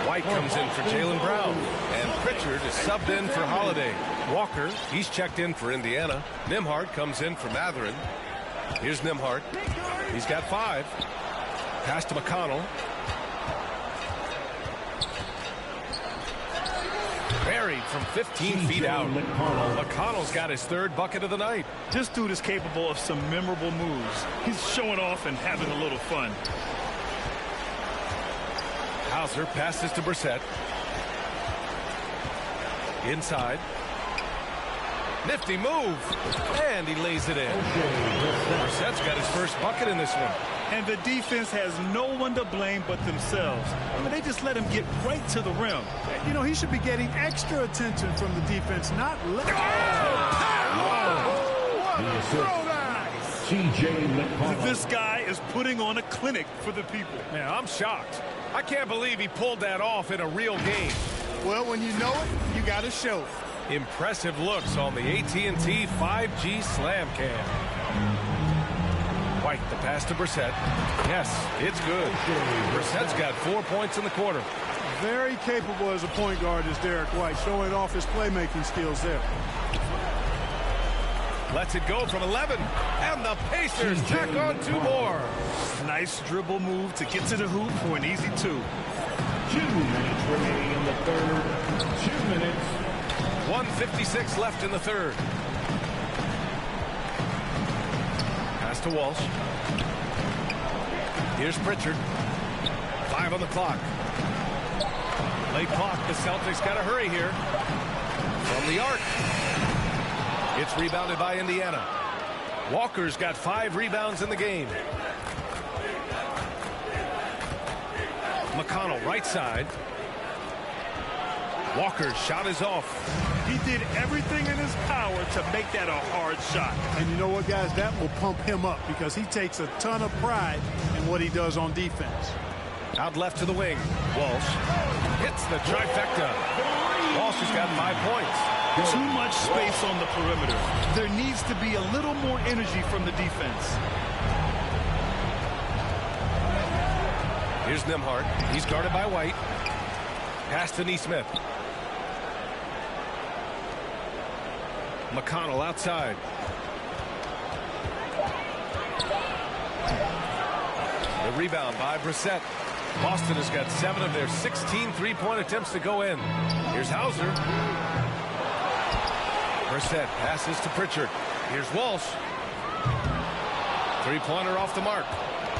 White comes in for Jaylen Brown, and Pritchard is subbed in for Holiday. Walker, he's checked in for Indiana. Nembhard comes in for Mathurin. Here's Nembhard. He's got 5. Pass to McConnell. Buried from 15 feet out. McConnell's got his 3rd bucket of the night. This dude is capable of some memorable moves. He's showing off and having a little fun. Hauser passes to Brissett. Inside. Nifty move. And he lays it in. Brissett's got his first bucket in this one. And the defense has no one to blame but themselves. I mean, they just let him get right to the rim. You know, he should be getting extra attention from the defense, not let This guy is putting on a clinic for the people. Man, I'm shocked. I can't believe he pulled that off in a real game. Well, when you know it, you got to show it. Impressive looks on the AT&T 5G Slam Cam. White, the pass to Brissett. Yes, it's good. Brissett's got 4 points in the quarter. Very capable as a point guard is Derek White, showing off his playmaking skills there. Lets it go from 11, and the Pacers tack on 2 more. Nice dribble move to get to the hoop for an easy 2. 2 minutes remaining in the third. 2 minutes. 1:56 left in the third. Pass to Walsh. Here's Pritchard. 5 on the clock. Late clock. The Celtics got to hurry here. From the arc. It's rebounded by Indiana. Walker's got 5 rebounds in the game. McConnell, right side. Walker's shot is off. He did everything in his power to make that a hard shot. And you know what, guys? That will pump him up because he takes a ton of pride in what he does on defense. Out left to the wing. Walsh hits the trifecta. Walsh has got 5 points. Too much space on the perimeter. There needs to be a little more energy from the defense. Here's Nembhard. He's guarded by White. Pass to Nesmith. McConnell outside. The rebound by Brissett. Boston has got 7 of their 16 3-point attempts to go in. Here's Hauser. Brissett passes to Pritchard. Here's Walsh. 3-pointer off the mark.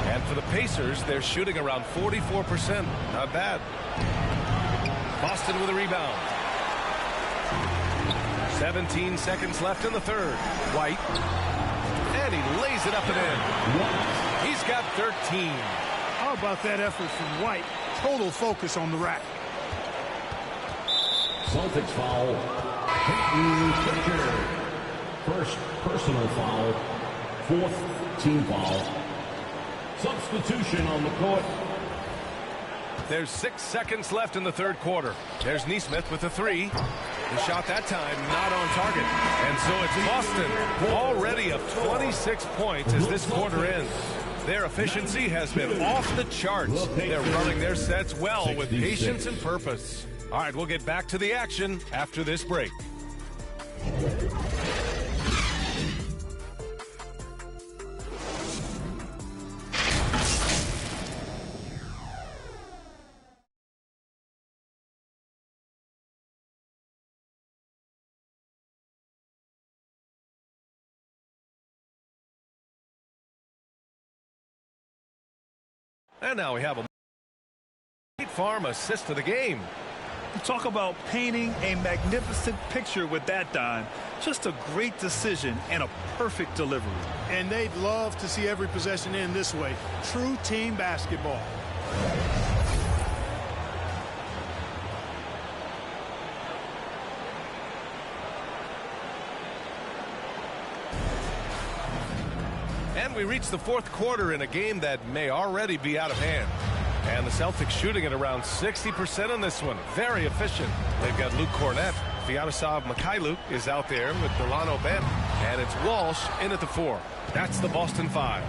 And for the Pacers, they're shooting around 44%. Not bad. Boston with a rebound. 17 seconds left in the third. White. And he lays it up and in. He's got 13. How about that effort from White? Total focus on the rack. Celtics foul. Peyton Pritchard. First personal foul. 4th team foul. Substitution on the court. There's 6 seconds left in the third quarter. There's Nesmith with a 3. The shot that time not on target. And so it's Boston already up 26 points as this quarter ends. Their efficiency has been off the charts. They're running their sets well with patience and purpose. All right, we'll get back to the action after this break. And now we have a State Farm assist to the game. You talk about painting a magnificent picture with that dime. Just a great decision and a perfect delivery. And they'd love to see every possession end this way. True team basketball. And we reach the fourth quarter in a game that may already be out of hand. And the Celtics shooting at around 60% on this one. Very efficient. They've got Luke Cornett. Vyacheslav Mikhailuk is out there with Delano Bent. And it's Walsh in at the 4. That's the Boston 5.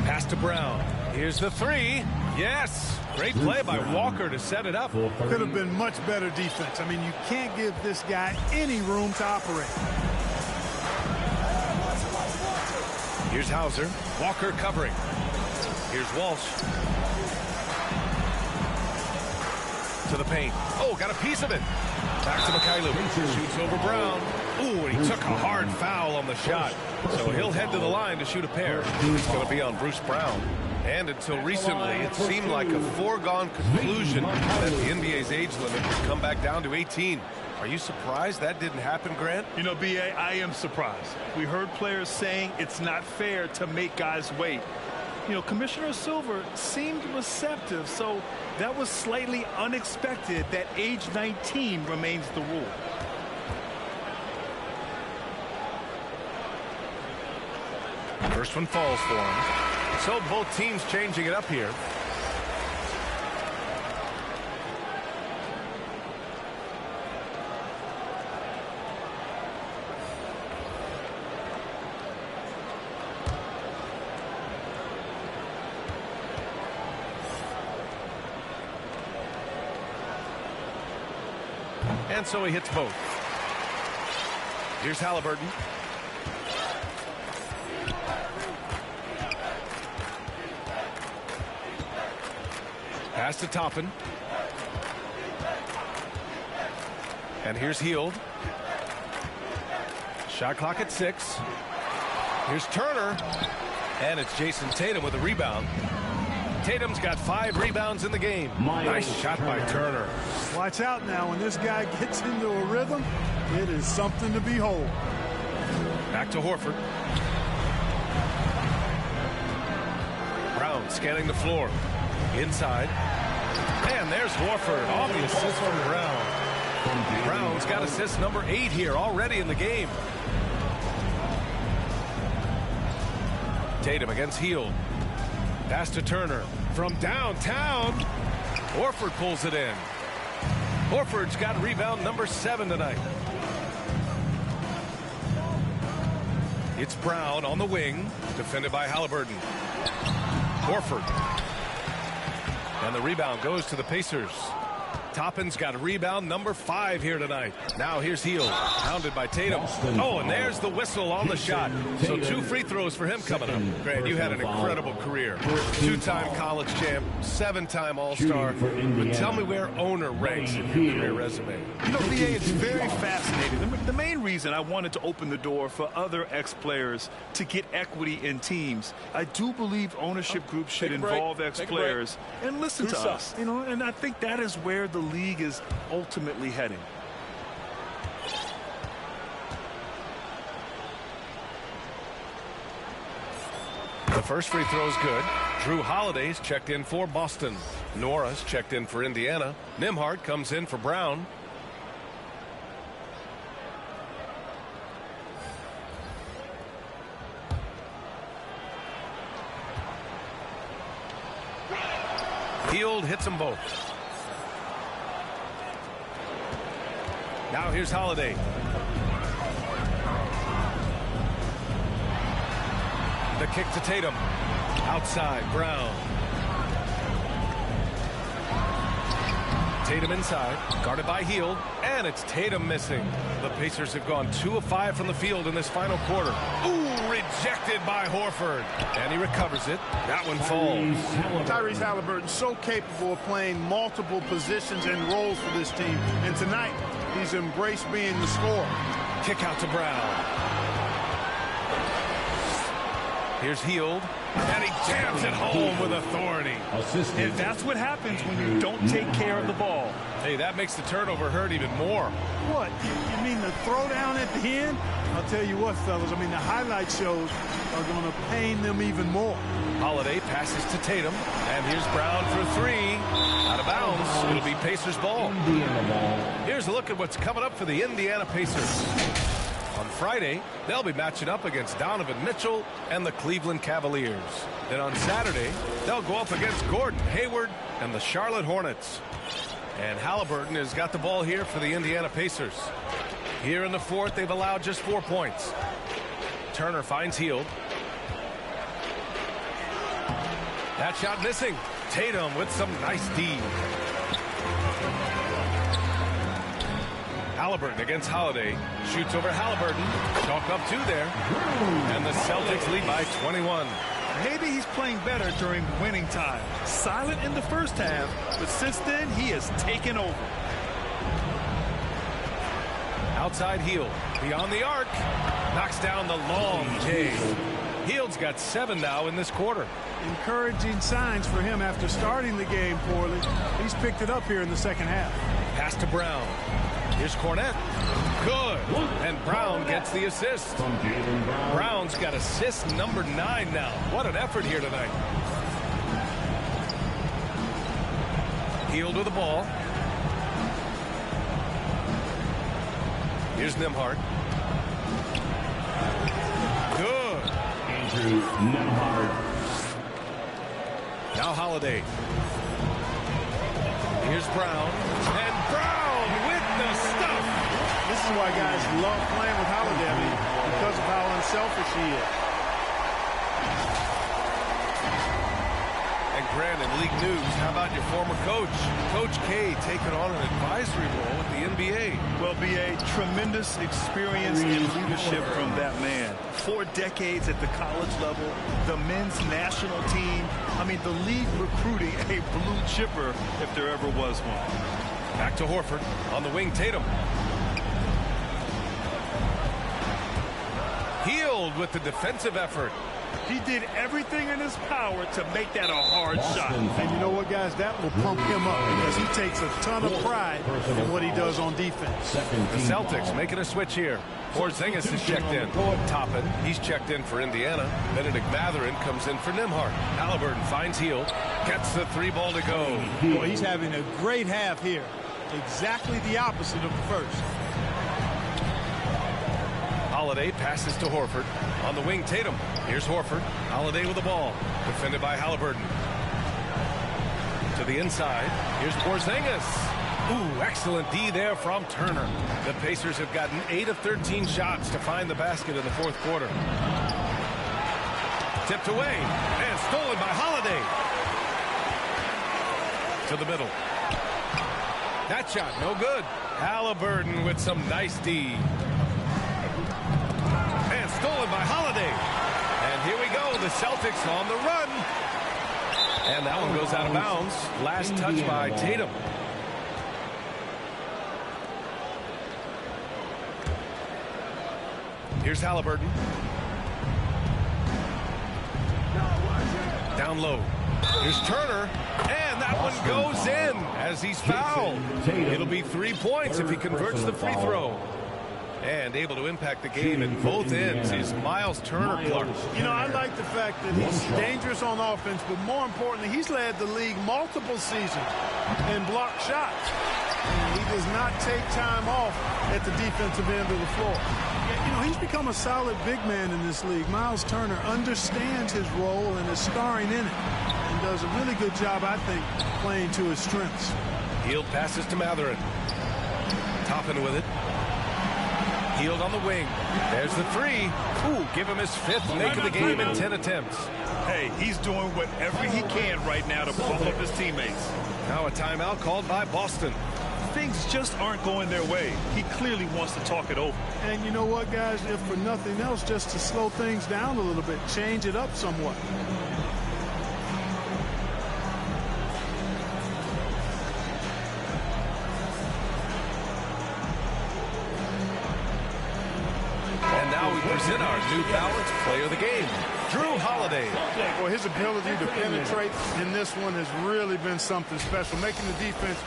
Pass to Brown. Here's the 3. Yes. Great play by Walker to set it up. Could have been much better defense. I mean, you can't give this guy any room to operate. Here's Hauser. Walker covering. Here's Walsh. To the paint. Oh, got a piece of it. Back to Mikhailuk. Shoots over Brown. Ooh, and he took a hard foul on the shot. So he'll head to the line to shoot a pair. It's going to be on Bruce Brown. And until recently, it seemed like a foregone conclusion that the NBA's age limit would come back down to 18. Are you surprised that didn't happen, Grant? You know, B.A., I am surprised. We heard players saying it's not fair to make guys wait. You know, Commissioner Silver seemed receptive, so that was slightly unexpected that age 19 remains the rule. First one falls for him. So both teams changing it up here. And so he hits both. Here's Halliburton. Pass to Toppin. And here's Hield. Shot clock at 6. Here's Turner. And it's Jason Tatum with a rebound. Tatum's got 5 rebounds in the game. Nice shot by Turner. Watch out now. When this guy gets into a rhythm, it is something to behold. Back to Horford. Brown scanning the floor. Inside. And there's Horford on the assist from Brown. Brown's got assist number 8 here already in the game. Tatum against Hield. Pass to Turner from downtown. Horford pulls it in. Horford's got rebound number 7 tonight. It's Brown on the wing, defended by Halliburton. Horford. And the rebound goes to the Pacers. Toppin's got rebound number 5 here tonight. Now here's Hield, pounded by Tatum. Oh, and there's the whistle on the shot. So 2 free throws for him coming up. Grant, you had an incredible career. 2-time college champ, 7-time All-Star. But tell me where owner ranks in your career resume. You know, B.A., it's very fascinating. The main reason I wanted to open the door for other ex-players to get equity in teams, I do believe ownership groups should involve ex-players and listen to us. You know, and I think that is where the league is ultimately heading. The first free throw is good. Drew Holiday's checked in for Boston. Nora's checked in for Indiana. Nimhart comes in for Brown. Hield hits them both. Now here's Holiday. The kick to Tatum. Outside, Brown. Tatum inside, guarded by Hield, and it's Tatum missing. The Pacers have gone 2 of 5 from the field in this final quarter. Ooh, rejected by Horford, and he recovers it. That one falls. Tyrese Halliburton so capable of playing multiple positions and roles for this team, and tonight he's embraced being the scorer. Kick out to Brown. Here's Hield, and he jams it home with authority. And that's what happens when you don't take care of the ball. Hey, that makes the turnover hurt even more. What? You mean the throwdown at the end? I'll tell you what, fellas. I mean, the highlight shows are going to pain them even more. Holiday passes to Tatum, and here's Brown for 3. Out of bounds. It'll be Pacers ball. Here's a look at what's coming up for the Indiana Pacers. On Friday, they'll be matching up against Donovan Mitchell and the Cleveland Cavaliers. Then on Saturday, they'll go up against Gordon Hayward and the Charlotte Hornets. And Halliburton has got the ball here for the Indiana Pacers. Here in the fourth, they've allowed just 4 points. Turner finds Hield. That shot missing. Tatum with some nice D. Halliburton against Holiday. Shoots over Halliburton. Chalk up 2 there. And the Celtics lead by 21. Maybe he's playing better during winning time. Silent in the first half, but since then he has taken over. Outside Hield. Beyond the arc. Knocks down the long J. Hield's got 7 now in this quarter. Encouraging signs for him after starting the game poorly. He's picked it up here in the second half. Pass to Brown. Here's Cornette. Good. And Brown gets the assist. Brown's got assist number 9 now. What an effort here tonight. Hield with the ball. Here's Nembhard. Good. Andrew Nembhard. Now Holiday. Here's Brown. And Brown with the stuff. This is why guys love playing with Holiday. I mean, because of how unselfish he is. And Grant, in league news, how about your former coach? Coach K taking on an advisory role with the NBA. Well, BA, tremendous experience and leadership from that man. 4 decades at the college level, the men's national team. I mean, the league recruiting a blue chipper if there ever was one. Back to Horford. On the wing, Tatum. Hield with the defensive effort. He did everything in his power to make that a hard shot. And you know what, guys? That will pump him up because he takes a ton of pride in what he does on defense. The Celtics making a switch here. Porzingis is checked in. Toppin, he's checked in for Indiana. Benedict Mathurin comes in for Nembhard. Halliburton finds Hield. Gets the 3 ball to go. Well, he's having a great half here. Exactly the opposite of the first. Holiday passes to Horford. On the wing, Tatum. Here's Horford. Holiday with the ball. Defended by Halliburton. To the inside. Here's Porzingis. Ooh, excellent D there from Turner. The Pacers have gotten 8 of 13 shots to find the basket in the fourth quarter. Tipped away and stolen by Holiday. To the middle. That shot, no good. Halliburton with some nice D. And stolen by Holiday. And here we go, the Celtics on the run. And that one goes out of bounds. Last touch by Tatum. Here's Halliburton. Down low. Here's Turner. And that one goes in as he's fouled. It'll be 3 points if he converts the free throw. And able to impact the game at both ends is Miles Turner, Clark. You know, I like the fact that he's dangerous on offense, but more importantly, he's led the league multiple seasons in blocked shots. And he does not take time off at the defensive end of the floor. You know, he's become a solid big man in this league. Miles Turner understands his role and is starring in it and does a really good job, I think, playing to his strengths. Hield passes to Mathurin. Toppin with it. Healed on the wing. There's the three. Ooh, give him his fifth make of the game in 10 attempts. Hey, he's doing whatever he can right now to bump up his teammates. Now a timeout called by Boston. Things just aren't going their way. He clearly wants to talk it over. And you know what, guys? If for nothing else, just to slow things down a little bit, change it up somewhat. And now we present our New Balance Player of the Game, Drew Holiday. Well, his ability to penetrate in this one has really been something special, making the defense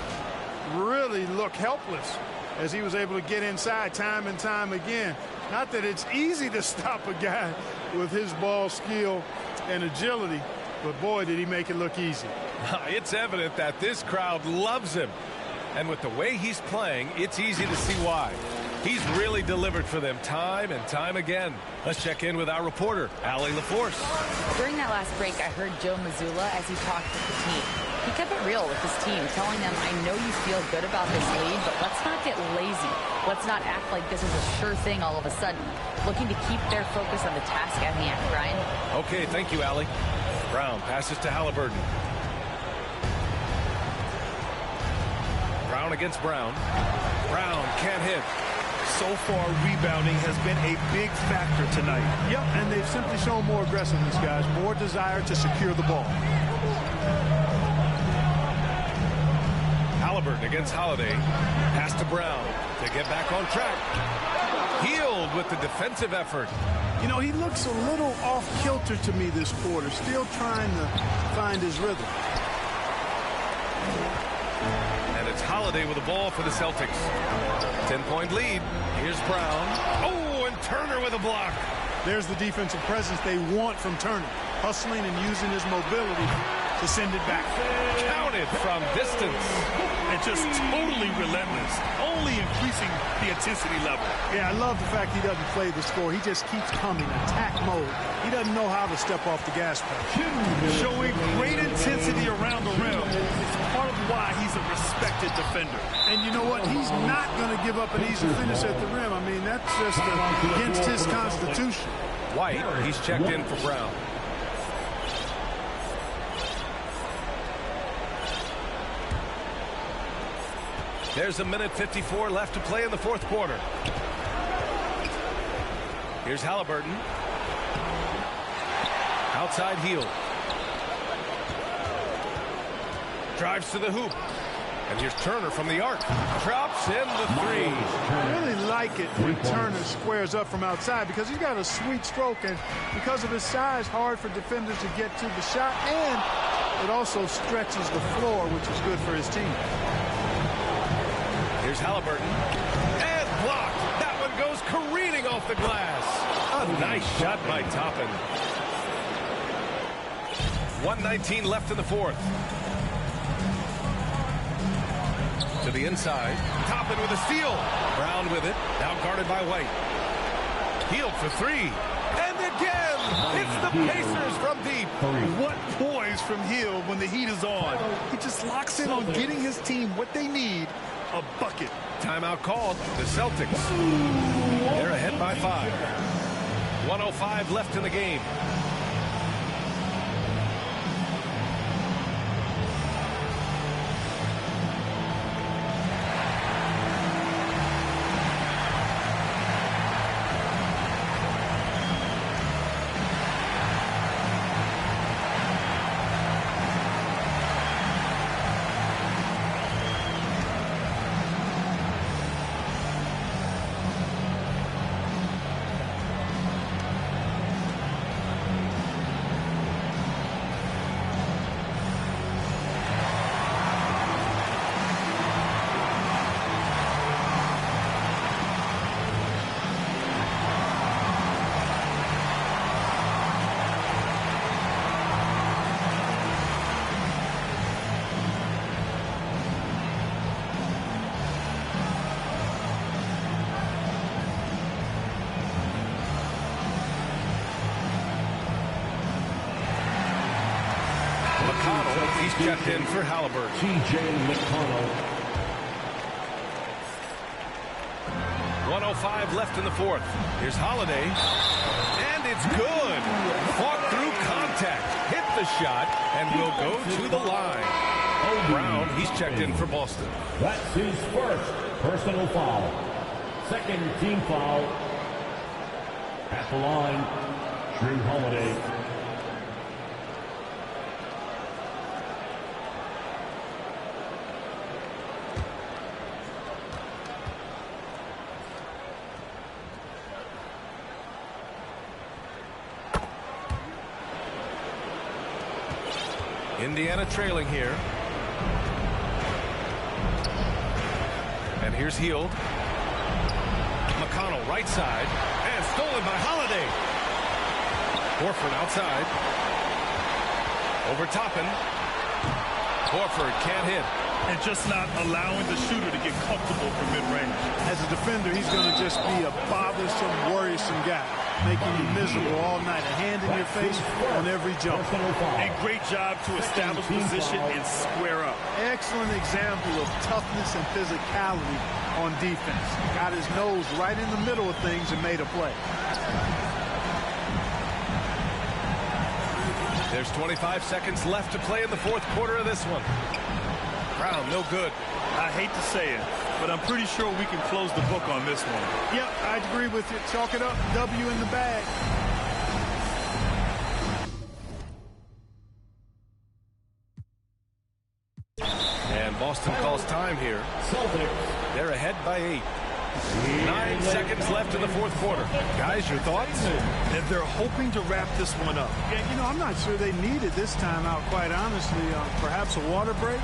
really look helpless as he was able to get inside time and time again. Not that it's easy to stop a guy with his ball skill and agility, but boy, did he make it look easy. It's evident that this crowd loves him. And with the way he's playing, it's easy to see why. He's really delivered for them time and time again. Let's check in with our reporter, Allie LaForce. During that last break, I heard Joe Mazzulla as he talked with the team. He kept it real with his team, telling them, I know you feel good about this lead, but let's not get lazy. Let's not act like this is a sure thing all of a sudden. Looking to keep their focus on the task at hand, Brian. Okay, thank you, Allie. Brown passes to Halliburton. Brown against Brown. Brown can't hit. So far, rebounding has been a big factor tonight. Yep, and they've simply shown more aggressiveness, guys. More desire to secure the ball. Halliburton against Holiday. Pass to Brown to get back on track. Healed with the defensive effort. You know, he looks a little off-kilter to me this quarter, still trying to find his rhythm. And it's Holiday with the ball for the Celtics. 10-point lead. Here's Brown. Oh, and Turner with a block. There's the defensive presence they want from Turner. Hustling and using his mobility to send it back. Counted from distance. And just totally relentless. Only increasing the intensity level. Yeah, I love the fact he doesn't play the score. He just keeps coming, attack mode. He doesn't know how to step off the gas pedal. Showing great intensity around the rim. It's part of why he's a respected defender. And you know what? He's not going to give up an easy finish at the rim. I mean, that's just against his constitution. White, he's checked in for Brown. There's a minute 54 left to play in the fourth quarter. Here's Halliburton. Outside heel. Drives to the hoop. And here's Turner from the arc. Drops in the three. I really like it when Turner squares up from outside because he's got a sweet stroke, and because of his size, hard for defenders to get to the shot, and it also stretches the floor, which is good for his team. Here's Halliburton. And blocked. That one goes careening off the glass. A nice shot by Toppin. 1:19 left in the fourth. To the inside. Toppin with a steal. Brown with it. Now guarded by White. Healed for three. And again, it's the Pacers from deep. What poise from Hill when the heat is on. He just locks in on getting his team what they need. A bucket. Timeout called. The Celtics. They're ahead by 5. 1:05 left in the game. He's checked in for Halliburton. TJ McConnell. 1:05 left in the fourth. Here's Holiday. And it's good. Fought through contact. Hit the shot and will go to the line. Brown, he's checked in for Boston. That's his first personal foul. Second team foul. At the line, Drew Holiday. Indiana trailing here. And here's Hield. McConnell right side. And stolen by Holiday. Horford outside. Over Toppin. Horford can't hit. And just not allowing the shooter to get comfortable from mid-range. As a defender, he's going to just be a bothersome, worrisome guy, making you miserable all night. A hand in your face on every jump. And great job to establish position and square up. Excellent example of toughness and physicality on defense. Got his nose right in the middle of things and made a play. There's 25 seconds left to play in the fourth quarter of this one. Brown, no good. I hate to say it, but I'm pretty sure we can close the book on this one. Yep, I'd agree with you. Chalk it up. W in the bag. And Boston calls time here. Celtics. They're ahead by 8. 9 seconds left in the fourth quarter. Guys, your thoughts? And they're hoping to wrap this one up. Yeah, you know, I'm not sure they needed this timeout, quite honestly. Perhaps a water break?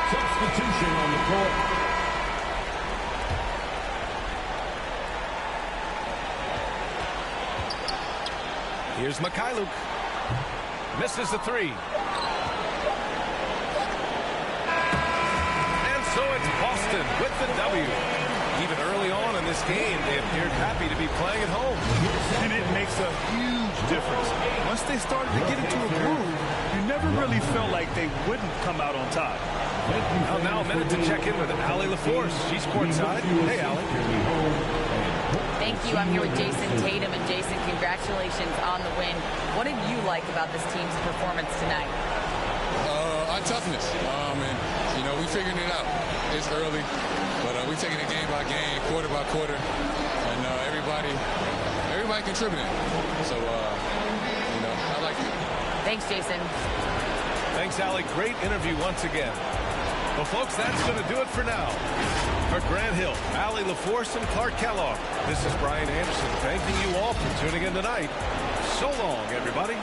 Substitution on the court. Here's Mikhailuk. Misses the three. And so it's Boston with the W. Even early on in this game, they appeared happy to be playing at home. And it makes a huge difference. Once they started to get into a groove, you never really felt like they wouldn't come out on top. Well, now a minute to check in with Allie LaForce. She's courtside. Hey, Allie. Thank you. I'm here with Jason Tatum. And Jason, congratulations on the win. What did you like about this team's performance tonight? Our toughness. And, you know, we figuring it out. It's early, but we're taking it game by game, quarter by quarter, and everybody contributing. So, you know, I like it. Thanks, Jason. Thanks, Allie. Great interview once again. Well, folks, that's going to do it for now. For Grant Hill, Allie LaForce, and Clark Kellogg, this is Brian Anderson thanking you all for tuning in tonight. So long, everybody.